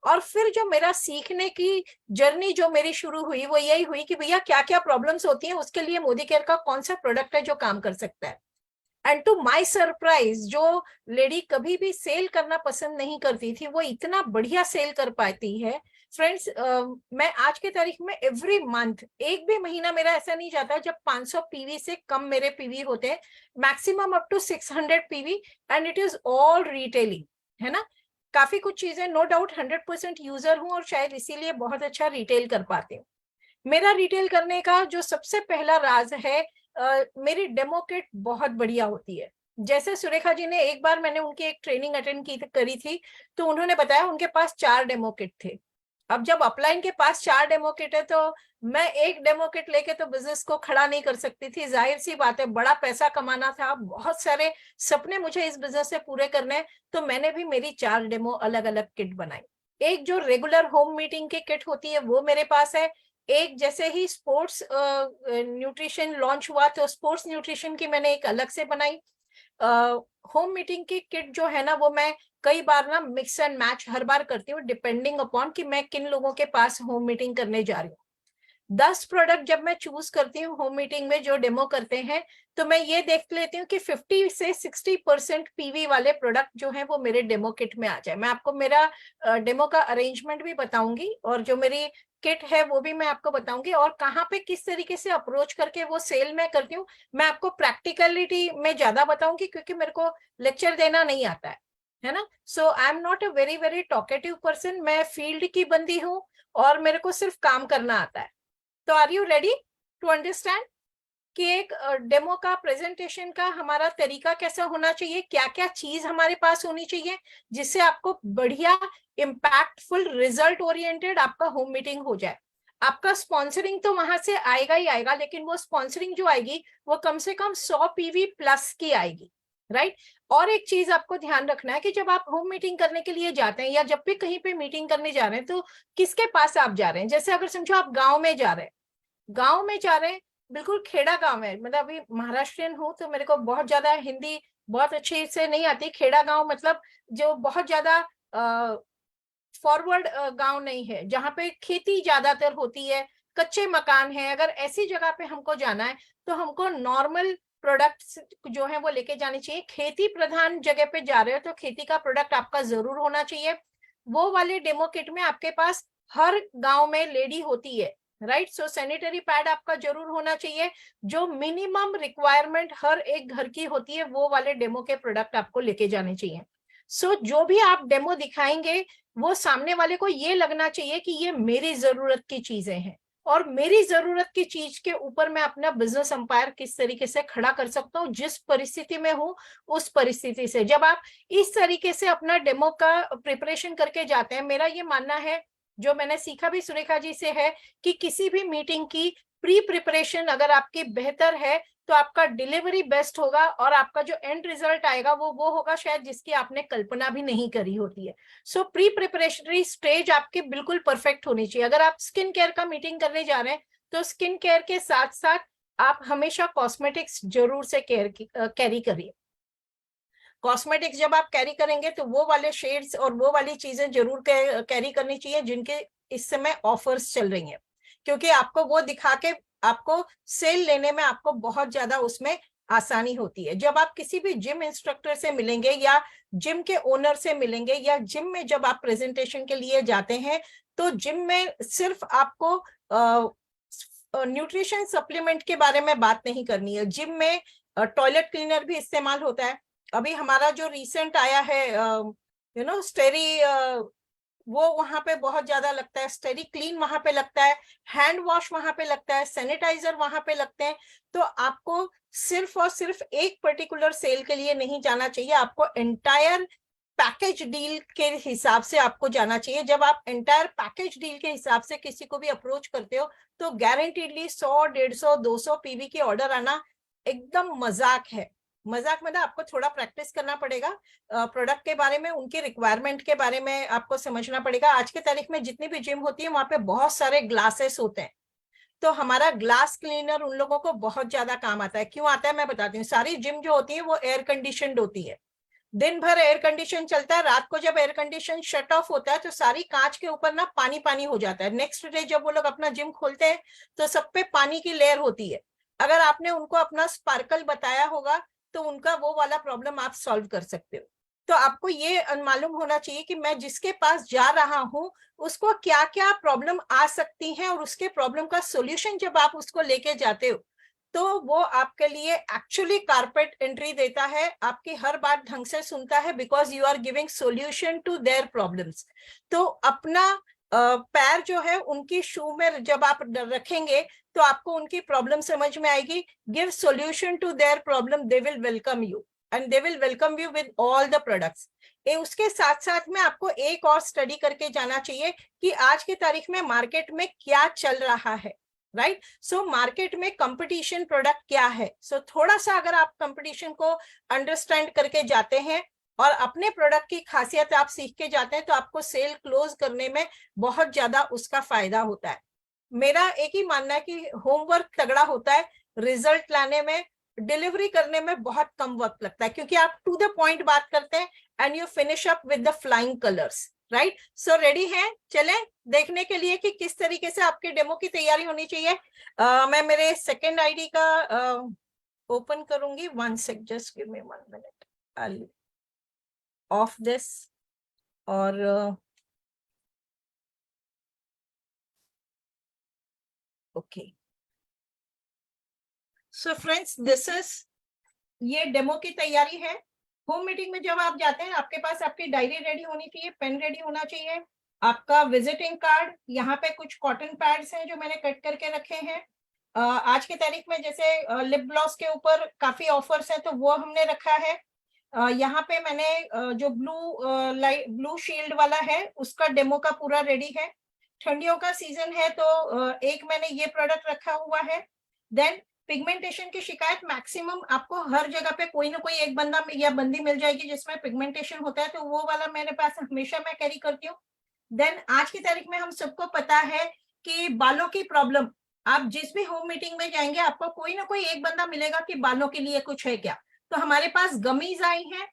S6: और फिर जो मेरा सीखने की जर्नी जो मेरी शुरू हुई वो यही हुई कि भैया क्या क्या प्रॉब्लम्स होती हैं, उसके लिए मोदी केयर का कौन सा प्रोडक्ट है जो काम कर सकता है। एंड टू माई सरप्राइज, जो लेडी कभी भी सेल करना पसंद नहीं करती थी, वो इतना बढ़िया सेल कर पाती है। फ्रेंड्स, मैं आज के तारीख में एवरी मंथ, एक भी महीना मेरा ऐसा नहीं जाता जब 500 पीवी से कम मेरे पीवी होते हैं, maximum up to 600 PV, and it is all retailing, है ना। काफी कुछ चीजें, नो डाउट 100% यूजर हूं और शायद इसीलिए बहुत अच्छा रिटेल कर पाते हूँ। मेरा रिटेल करने का जो सबसे पहला राज है, मेरी डेमो किट बहुत बढ़िया होती है। जैसे सुरेखा जी ने, एक बार मैंने उनकी एक ट्रेनिंग अटेंड करी थी, तो उन्होंने बताया उनके पास 4 डेमो किट थे। अब जब अपलाइन के पास 4 डेमो किट है, तो मैं एक डेमो किट लेके तो बिजनेस को खड़ा नहीं कर सकती थी। जाहिर सी बात है, बड़ा पैसा कमाना था, बहुत सारे सपने मुझे इस बिजनेस से पूरे करने, तो मैंने भी मेरी 4 डेमो अलग अलग किट बनाई। एक जो रेगुलर होम मीटिंग की किट होती है वो मेरे पास है। एक जैसे ही स्पोर्ट्स न्यूट्रिशन लॉन्च हुआ, तो स्पोर्ट्स न्यूट्रिशन की मैंने एक अलग से बनाई। होम मीटिंग की किट जो है ना, वो मैं कई बार ना मिक्स एंड मैच हर बार करती हूँ, डिपेंडिंग अपॉन कि मैं किन लोगों के पास होम मीटिंग करने जा रही हूँ। 10 प्रोडक्ट जब मैं चूज करती हूँ होम मीटिंग में जो डेमो करते हैं, तो मैं ये देख लेती हूँ कि 50 से 60% पीवी वाले प्रोडक्ट जो है वो मेरे डेमो किट में आ जाए। मैं आपको मेरा डेमो का अरेंजमेंट भी बताऊंगी और जो मेरी किट है वो भी मैं आपको बताऊंगी, और कहाँ पे किस तरीके से अप्रोच करके वो सेल में करती हूँ। मैं आपको प्रैक्टिकलिटी में ज्यादा बताऊंगी क्योंकि मेरे को लेक्चर देना नहीं आता है ना। So I am not a very very talkative person. मैं फील्ड की बंदी हूँ और मेरे को सिर्फ काम करना आता है। तो are you ready to understand कि एक डेमो का, प्रेजेंटेशन का हमारा तरीका कैसा होना चाहिए, क्या क्या चीज हमारे पास होनी चाहिए जिससे आपको बढ़िया इम्पैक्टफुल रिजल्ट ओरिएंटेड आपका होम मीटिंग हो जाए। आपका स्पॉन्सरिंग तो वहां से आएगा ही आएगा, लेकिन वो स्पॉन्सरिंग जो आएगी वो कम से कम 100 पीवी प्लस की आएगी, राइट। और एक चीज आपको ध्यान रखना है कि जब आप होम मीटिंग करने के लिए जाते हैं या जब भी कहीं पे मीटिंग करने जा रहे हैं, तो किसके पास आप जा रहे हैं। जैसे अगर समझो आप गाँव में जा रहे हैं, बिल्कुल खेड़ा गांव है, मतलब अभी महाराष्ट्रियन हूँ तो मेरे को बहुत ज्यादा हिंदी बहुत अच्छे से नहीं आती। खेड़ा गांव मतलब जो बहुत ज्यादा फॉरवर्ड गांव नहीं है, जहाँ पे खेती ज्यादातर होती है, कच्चे मकान है। अगर ऐसी जगह पे हमको जाना है तो हमको नॉर्मल प्रोडक्ट्स जो है वो लेके जाने चाहिए। खेती प्रधान जगह पे जा रहे हो तो खेती का प्रोडक्ट आपका जरूर होना चाहिए। वो वाले डेमो किट में आपके पास हर गांव में लेडी होती है, राइट। सो सैनिटरी पैड आपका जरूर होना चाहिए। जो मिनिमम रिक्वायरमेंट हर एक घर की होती है वो वाले डेमो के प्रोडक्ट आपको लेके जाने चाहिए। सो जो भी आप डेमो दिखाएंगे वो सामने वाले को ये लगना चाहिए कि ये मेरी जरूरत की चीजें हैं। और मेरी जरूरत की चीज के ऊपर मैं अपना बिजनेस एम्पायर किस तरीके से खड़ा कर सकता हूँ, जिस परिस्थिति में हूँ उस परिस्थिति से। जब आप इस तरीके से अपना डेमो का प्रिपरेशन करके जाते हैं, मेरा ये मानना है, जो मैंने सीखा भी सुरेखा जी से है, कि किसी भी मीटिंग की प्री प्रिपरेशन अगर आपकी बेहतर है तो आपका डिलीवरी बेस्ट होगा, और आपका जो एंड रिजल्ट आएगा वो होगा शायद जिसकी आपने कल्पना भी नहीं करी होती है। सो प्री प्रिपरेशनरी स्टेज आपकी बिल्कुल परफेक्ट होनी चाहिए। अगर आप स्किन केयर का मीटिंग करने जा रहे हैं तो स्किन केयर के साथ साथ आप हमेशा कॉस्मेटिक्स जरूर से कैरी करिए। कॉस्मेटिक्स जब आप कैरी करेंगे तो वो वाले शेड्स और वो वाली चीजें जरूर कैरी करनी चाहिए जिनके इस समय ऑफर्स चल रही हैं, क्योंकि आपको वो दिखा के आपको सेल लेने में आपको बहुत ज्यादा उसमें आसानी होती है। जब आप किसी भी जिम इंस्ट्रक्टर से मिलेंगे या जिम के ओनर से मिलेंगे या जिम में जब आप प्रेजेंटेशन के लिए जाते हैं तो जिम में सिर्फ आपको न्यूट्रिशन सप्लीमेंट के बारे में बात नहीं करनी है। जिम में टॉयलेट क्लीनर भी इस्तेमाल होता है। अभी हमारा जो रिसेंट आया है स्टेरी, वो वहां पे बहुत ज्यादा लगता है, स्टेरी क्लीन वहां पे लगता है, हैंड वॉश वहां पे लगता है, सैनिटाइजर वहां पे लगते हैं। तो आपको सिर्फ और सिर्फ एक पर्टिकुलर सेल के लिए नहीं जाना चाहिए, आपको एंटायर पैकेज डील के हिसाब से आपको जाना चाहिए। जब आप एंटायर पैकेज डील के हिसाब से किसी को भी अप्रोच करते हो तो गारंटीडली 100, 150, 200 पीवी के ऑर्डर आना एकदम मजाक है। मजाक में ना, आपको थोड़ा प्रैक्टिस करना पड़ेगा, प्रोडक्ट के बारे में, उनकी रिक्वायरमेंट के बारे में आपको समझना पड़ेगा। आज के तारीख में जितनी भी जिम होती है वहां पे बहुत सारे ग्लासेस होते हैं, तो हमारा ग्लास क्लीनर उन लोगों को बहुत ज्यादा काम आता है। क्यों आता है मैं बताती हूँ। सारी जिम जो होती है वो एयर कंडीशनड होती है, दिन भर एयर कंडीशन चलता है, रात को जब एयर कंडीशन शट ऑफ होता है तो सारी कांच के ऊपर ना पानी पानी हो जाता है। नेक्स्ट डे जब वो लोग अपना जिम खोलते हैं तो सब पे पानी की लेयर होती है। अगर आपने उनको अपना स्पार्कल बताया होगा तो उनका वो वाला प्रॉब्लम आप सॉल्व कर सकते हो। तो आपको ये मालूम होना चाहिए कि मैं जिसके पास जा रहा हूँ उसको क्या क्या प्रॉब्लम आ सकती है, और उसके प्रॉब्लम का सोल्यूशन जब आप उसको लेके जाते हो तो वो आपके लिए एक्चुअली कारपेट एंट्री देता है, आपकी हर बात ढंग से सुनता है, because you are giving solution to their problems. तो अपना पैर जो है उनकी शू में जब आप रखेंगे तो आपको उनकी प्रॉब्लम समझ में आएगी। Give solution to their problem, they will welcome you and they will welcome you with all the products. उसके साथ साथ में आपको एक और स्टडी करके जाना चाहिए कि आज की तारीख में मार्केट में क्या चल रहा है, राइट। सो मार्केट में कंपटीशन प्रोडक्ट क्या है। सो थोड़ा सा अगर आप कंपटीशन को अंडरस्टैंड करके जाते हैं और अपने प्रोडक्ट की खासियत आप सीख के जाते हैं तो आपको सेल क्लोज करने में बहुत ज्यादा उसका फायदा होता है। मेरा एक ही मानना है कि होमवर्क तगड़ा होता है, रिजल्ट लाने में, डिलीवरी करने में बहुत कम वक्त लगता है, क्योंकि आप टू द पॉइंट बात करते हैं and you finish up with the flying colours, right. So ready हैं, चलें देखने के लिए कि किस तरीके से आपके डेमो की तैयारी होनी चाहिए। मैं मेरे सेकेंड आईडी का ओपन करूंगी। 1 sec, just give me 1 minute, I off this. और okay, so friends, this is, ये डेमो की तैयारी है। होम मीटिंग में जब आप जाते हैं आपके पास आपकी डायरी रेडी होनी चाहिए, पेन रेडी होना चाहिए, आपका विजिटिंग कार्ड, यहाँ पे कुछ कॉटन पैड्स हैं जो मैंने कट करके रखे हैं। आज की तारीख में जैसे लिप ग्लॉस के ऊपर काफी ऑफर्स हैं तो वो हमने रखा है। यहाँ पे मैंने जो ब्लू शील्ड वाला है उसका डेमो का पूरा रेडी है। ठंडियों का सीजन है तो एक मैंने ये प्रोडक्ट रखा हुआ है। देन पिगमेंटेशन की शिकायत मैक्सिमम आपको हर जगह पे कोई ना कोई एक बंदा या बंदी मिल जाएगी जिसमें पिगमेंटेशन होता है, तो वो वाला मेरे पास हमेशा मैं कैरी करती हूँ। देन आज की तारीख में हम सबको पता है कि बालों की प्रॉब्लम, आप जिस भी होम मीटिंग में जाएंगे आपको कोई ना कोई एक बंदा मिलेगा कि बालों के लिए कुछ है क्या, तो हमारे पास गमीज आई हैं।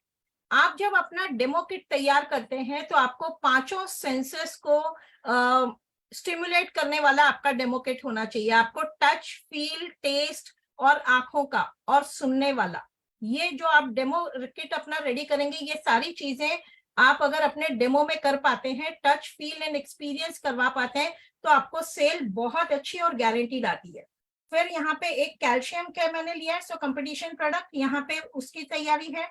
S6: आप जब अपना डेमो किट तैयार करते हैं तो आपको 5 सेंसर्स को स्टिमुलेट करने वाला आपका डेमो किट होना चाहिए। आपको टच, फील, टेस्ट और आंखों का और सुनने वाला, ये जो आप डेमो किट अपना रेडी करेंगे, ये सारी चीजें आप अगर अपने डेमो में कर पाते हैं, टच, फील एंड एक्सपीरियंस करवा पाते हैं, तो आपको सेल बहुत अच्छी और गारंटीड आती है। फिर यहाँ पे एक कैल्शियम का मैंने लिया है, सो कंपटीशन प्रोडक्ट, यहाँ पे उसकी तैयारी है।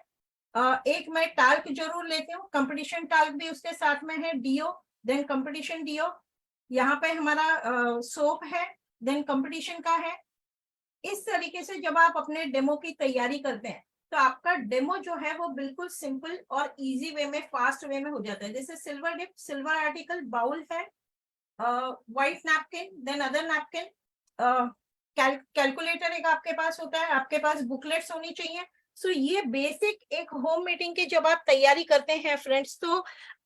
S6: एक मैं टाल्क जरूर लेती हूँ, कंपटीशन टाल्क भी उसके साथ में है, डीओ, देन कंपटीशन डीओ। यहाँ पे हमारा सोप है, देन कंपटीशन का है। इस तरीके से जब आप अपने डेमो की तैयारी करते हैं तो आपका डेमो जो है वो बिल्कुल सिंपल और इजी वे में, फास्ट वे में हो जाता है। जैसे silver dip, silver article, bowl है, white napkin, then other napkin, calculator एक आपके पास होता है, आपके पास बुकलेट्स होनी चाहिए। सो ये बेसिक एक होम मीटिंग की जब आप तैयारी करते हैं फ्रेंड्स, तो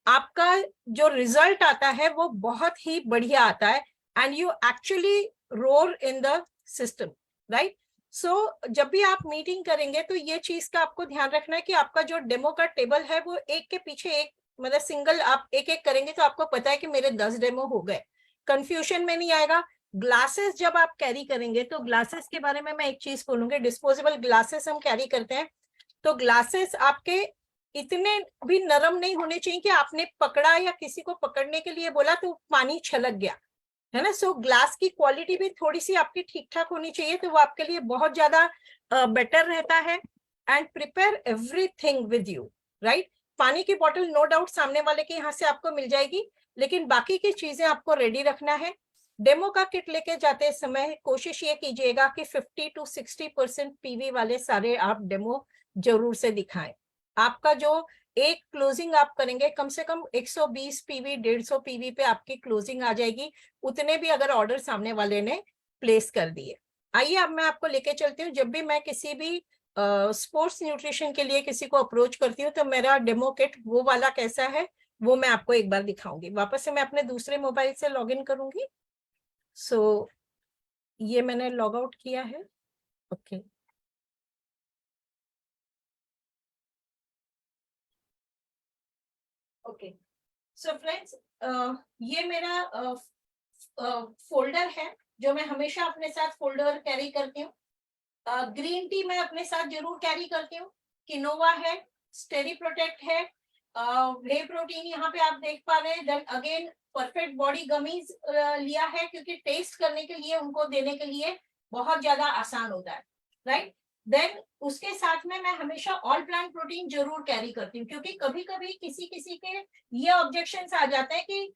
S6: आपका जो रिजल्ट आता है वो बहुत ही बढ़िया आता है, and you actually roar in the system, right. So जब भी आप मीटिंग करेंगे तो ये चीज का आपको ध्यान रखना है कि आपका जो डेमो का टेबल है वो एक के पीछे एक, मतलब सिंगल आप एक एक करेंगे तो आपको पता है कि मेरे 10 डेमो हो गए, कंफ्यूजन में नहीं आएगा। ग्लासेस जब आप कैरी करेंगे तो ग्लासेस के बारे में मैं एक चीज बोलूंगी, डिस्पोजेबल ग्लासेस हम कैरी करते हैं तो ग्लासेस आपके इतने भी नरम नहीं होने चाहिए कि आपने पकड़ा या किसी को पकड़ने के लिए बोला तो पानी छलक गया, है ना। सो ग्लास की क्वालिटी भी थोड़ी सी आपकी ठीक ठाक होनी चाहिए, तो वो आपके लिए बहुत ज्यादा बेटर रहता है। And prepare everything with you, right. पानी की बोतल नो डाउट सामने वाले के यहाँ से आपको मिल जाएगी, लेकिन बाकी की चीजें आपको रेडी रखना है। डेमो का किट लेके जाते समय कोशिश ये कीजिएगा कि 50 to 60% पीवी वाले सारे आप डेमो जरूर से दिखाएं। आपका जो एक क्लोजिंग आप करेंगे कम से कम 120 पीवी, 150 पीवी पे आपकी क्लोजिंग आ जाएगी, उतने भी अगर ऑर्डर सामने वाले ने प्लेस कर दिए। आइए अब मैं आपको लेके चलती हूँ। जब भी मैं किसी भी स्पोर्ट्स न्यूट्रिशन के लिए किसी को अप्रोच करती हूँ तो मेरा डेमो किट वो वाला कैसा है वो मैं आपको एक बार दिखाऊंगी। वापस से मैं अपने दूसरे मोबाइल से लॉग इन करूंगी। सो ये मैंने लॉग आउट किया है, ओके। ओके, सो फ्रेंड्स, ये मेरा फोल्डर है जो मैं हमेशा अपने साथ फोल्डर कैरी करती हूँ। ग्रीन टी मैं अपने साथ जरूर कैरी करती हूँ, किनोवा है, स्टेरी प्रोटेक्ट है, वे प्रोटीन यहाँ पे आप देख पा रहे हैं। Then again perfect body gummies लिया है क्योंकि टेस्ट करने के लिए, उनको देने के लिए बहुत ज्यादा आसान होता है, राइट। देन उसके साथ में मैं हमेशा ऑल प्लांट प्रोटीन जरूर कैरी करती हूँ, क्योंकि कभी कभी किसी किसी के ये ऑब्जेक्शंस आ जाते हैं कि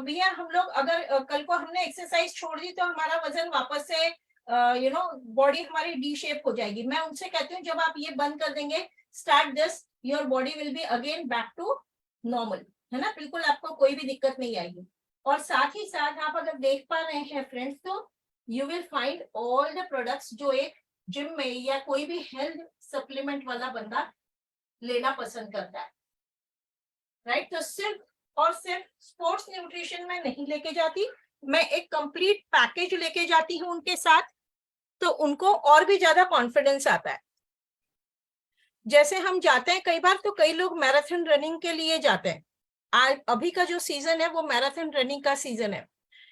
S6: भैया हम लोग अगर कल को हमने एक्सरसाइज छोड़ दी तो हमारा वजन वापस से बॉडी हमारी डी शेप हो जाएगी। मैं उनसे कहती हूँ जब आप ये बंद कर देंगे, start this, your body will be again back to normal, है ना। बिल्कुल आपको कोई भी दिक्कत नहीं आएगी। और साथ ही साथ आप अगर देख पा रहे हैं फ्रेंड्स, तो you will find all the products जो एक जिम में या कोई भी हेल्थ सप्लीमेंट वाला बंदा लेना पसंद करता है, राइट। तो सिर्फ और सिर्फ स्पोर्ट्स न्यूट्रिशन में नहीं लेके जाती, मैं एक कंप्लीट पैकेज लेके जाती हूँ उनके साथ, तो उनको और भी ज्यादा कॉन्फिडेंस आता है। जैसे हम जाते हैं कई बार, तो कई लोग मैराथन रनिंग के लिए जाते हैं। आज अभी का जो सीजन है वो मैराथन रनिंग का सीजन है।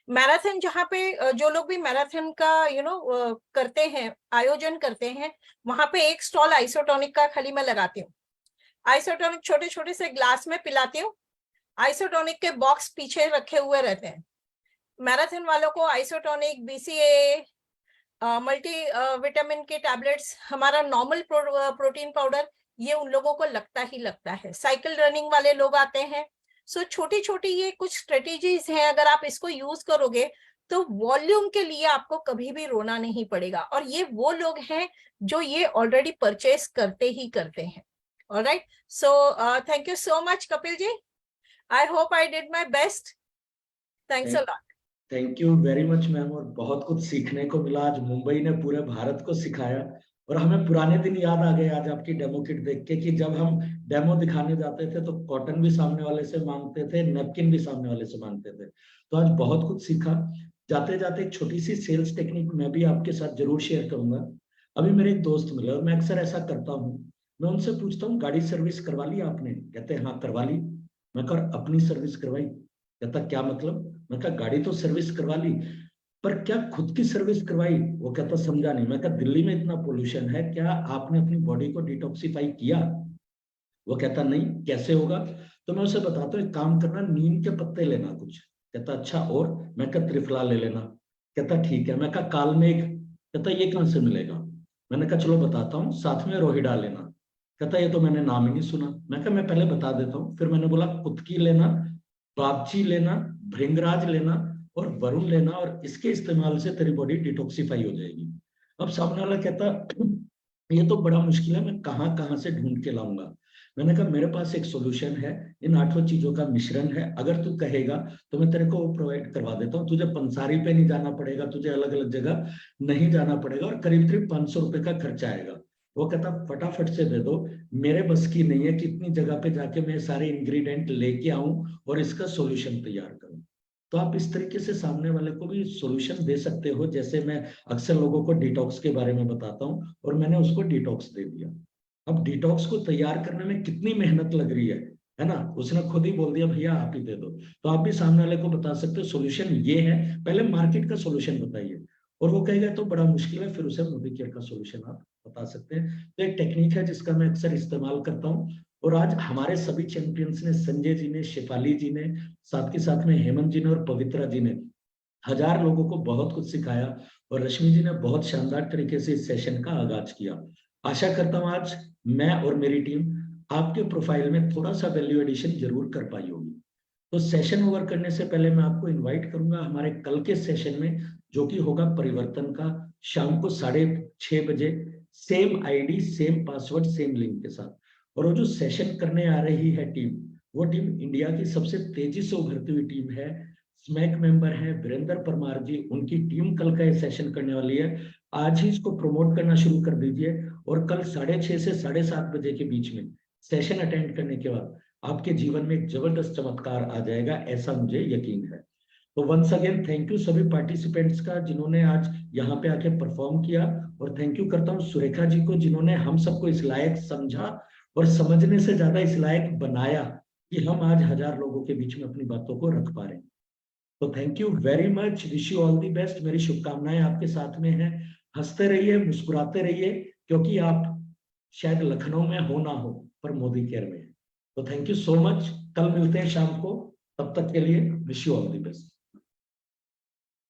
S6: मैराथन जहाँ पे जो लोग भी मैराथन का करते हैं, आयोजन करते हैं, वहां पे एक स्टॉल आइसोटोनिक का खाली मैं लगाती हूँ। आइसोटोनिक छोटे छोटे से ग्लास में पिलाती हूँ। आइसोटोनिक के बॉक्स पीछे रखे हुए रहते हैं। मैराथन वालों को आइसोटोनिक, BCAA, मल्टी विटामिन के टैबलेट्स, हमारा नॉर्मल प्रोटीन पाउडर, ये उन लोगों को लगता ही लगता है। साइकिल रनिंग वाले लोग आते हैं। सो छोटी छोटी ये कुछ स्ट्रेटेजीज हैं, अगर आप इसको यूज करोगे तो वॉल्यूम के लिए आपको कभी भी रोना नहीं पड़ेगा। और ये वो लोग हैं जो ये ऑलरेडी परचेस करते ही करते हैं। Alright, so thank you so much Kapil ji. I hope I did my best. Thanks a lot.
S2: Thank you very much ma'am. और बहुत कुछ सीखने को मिला। आज मुंबई ने पूरे भारत को सिखाया और हमें पुराने दिन याद आ गए आज आपकी डेमो किट देख के, कि जब हम डेमो दिखाने जाते थे तो कॉटन भी सामने वाले से मांगते थे, नैपकिन भी सामने वाले से मांगते थे। तो आज बहुत कुछ सीखा। जाते जाते एक छोटी सी सेल्स टेक्निक मैं भी आपके साथ जरूर शेयर करूंगा। अभी मेरे एक दोस्त मिले और मैं अक्सर ऐसा करता हूँ, मैं उनसे पूछता हूँ गाड़ी सर्विस करवा ली आपने? कहते हैं हाँ करवा ली। मैं कहा अपनी सर्विस करवाई? कहता क्या मतलब? मैं कहा गाड़ी तो सर्विस करवा ली, पर क्या खुद की सर्विस करवाई? वो कहता समझा नहीं। मैं कहा दिल्ली में इतना पोल्यूशन है, क्या आपने अपनी बॉडी को डिटॉक्सिफाई किया? वो कहता नहीं, कैसे होगा? तो मैं उसे बताता हूँ एक काम करना, नीम के पत्ते लेना कुछ। कहता अच्छा और? मैं कहा त्रिफला ले लेना। कहता ठीक है। मैं कहा काल मेघ? कहता ये कहाँ से मिलेगा? मैंने कहा चलो बताता हूँ, साथ में रोहिडा लेना। कहता ये तो मैंने नाम ही नहीं सुना। मैं कहा मैं पहले बता देता हूँ। फिर मैंने बोला कुत्की लेना, बागची लेना, भृंगराज लेना और वरुण लेना, और इसके इस्तेमाल से तेरी बॉडी डिटॉक्सिफाई हो जाएगी। अब सामने वाला कहता ये तो बड़ा मुश्किल है, मैं कहाँ कहाँ से ढूंढ के लाऊंगा। मैंने कहा मेरे पास एक सॉल्यूशन है, इन 8 चीजों का मिश्रण है, अगर तू कहेगा तो मैं तेरे को वो प्रोवाइड करवा देता हूँ। तुझे पंसारी पे नहीं जाना पड़ेगा, तुझे अलग अलग जगह नहीं जाना पड़ेगा, और करीब करीब 500 रुपए का खर्चा आएगा। वो कहता फटाफट से दे दो, मेरे बस की नहीं है कि इतनी जगह पे जाके मैं सारे इंग्रेडिएंट लेके आऊं और इसका सॉल्यूशन तैयार करूं। तो आप इस तरीके से सामने वाले को भी सॉल्यूशन दे सकते हो, जैसे मैं अक्सर लोगों को डिटॉक्स के बारे में बताता हूँ और मैंने उसको डिटॉक्स दे दिया। अब डिटॉक्स को तैयार करने में कितनी मेहनत लग रही है ना, उसने खुद ही बोल दिया भैया आप ही दे दो। तो आप भी सामने वाले को बता सकते हो सॉल्यूशन ये है, पहले मार्केट का सॉल्यूशन बताइए, और वो कहेगा तो बड़ा मुश्किल है, फिर उसे मोदी केयर का सॉल्यूशन आप बता सकते हैं। तो एक टेक्निक है जिसका मैं अक्सर इस्तेमाल करता हूँ, और आज हमारे सभी चैंपियंस ने, संजय जी ने, शेफाली जी ने, साथ के साथ में हेमंत जी ने और पवित्रा जी ने 1000 लोगों को बहुत कुछ सिखाया, और रश्मि जी ने बहुत शानदार तरीके से इस सेशन का आगाज किया। आशा करता हूँ आज मैं और मेरी टीम आपके प्रोफाइल में थोड़ा सा वैल्यू एडिशन जरूर कर पाई होगी। तो सेशन ओवर करने से पहले मैं आपको इनवाइट करूंगा हमारे कल के सेशन में, जो कि होगा परिवर्तन का, शाम को 6:30 बजे, same ID, same password, same link के साथ। और वो जो सेशन करने आ रही है टीम, वो टीम इंडिया की सबसे तेजी से उभरती हुई टीम है। स्मैक मेंबर है वीरेंद्र परमार जी, उनकी टीम कल का ये सेशन करने वाली है। आज ही इसको प्रमोट करना शुरू कर दीजिए, और कल 6:30 से 7:30 बजे के बीच में सेशन अटेंड करने के बाद आपके जीवन में एक जबरदस्त चमत्कार आ जाएगा, ऐसा मुझे यकीन है। तो वंस अगेन थैंक यू सभी पार्टिसिपेंट्स का जिन्होंने आज यहाँ पे आके परफॉर्म किया, और थैंक यू करता हूँ सुरेखा जी को जिन्होंने हम सबको इस लायक समझा, और समझने से ज्यादा इस लायक बनाया कि हम आज 1000 लोगों के बीच में अपनी बातों को रख पा रहे हैं। तो thank you very much, wish you all the best. मेरी शुभकामनाएं आपके साथ में है। हंसते रहिए, मुस्कुराते रहिए, क्योंकि आप शायद लखनऊ में हो ना हो, पर मोदी केयर में है। तो थैंक यू सो मच, कल मिलते हैं शाम को, तब तक के लिए wish you all the best.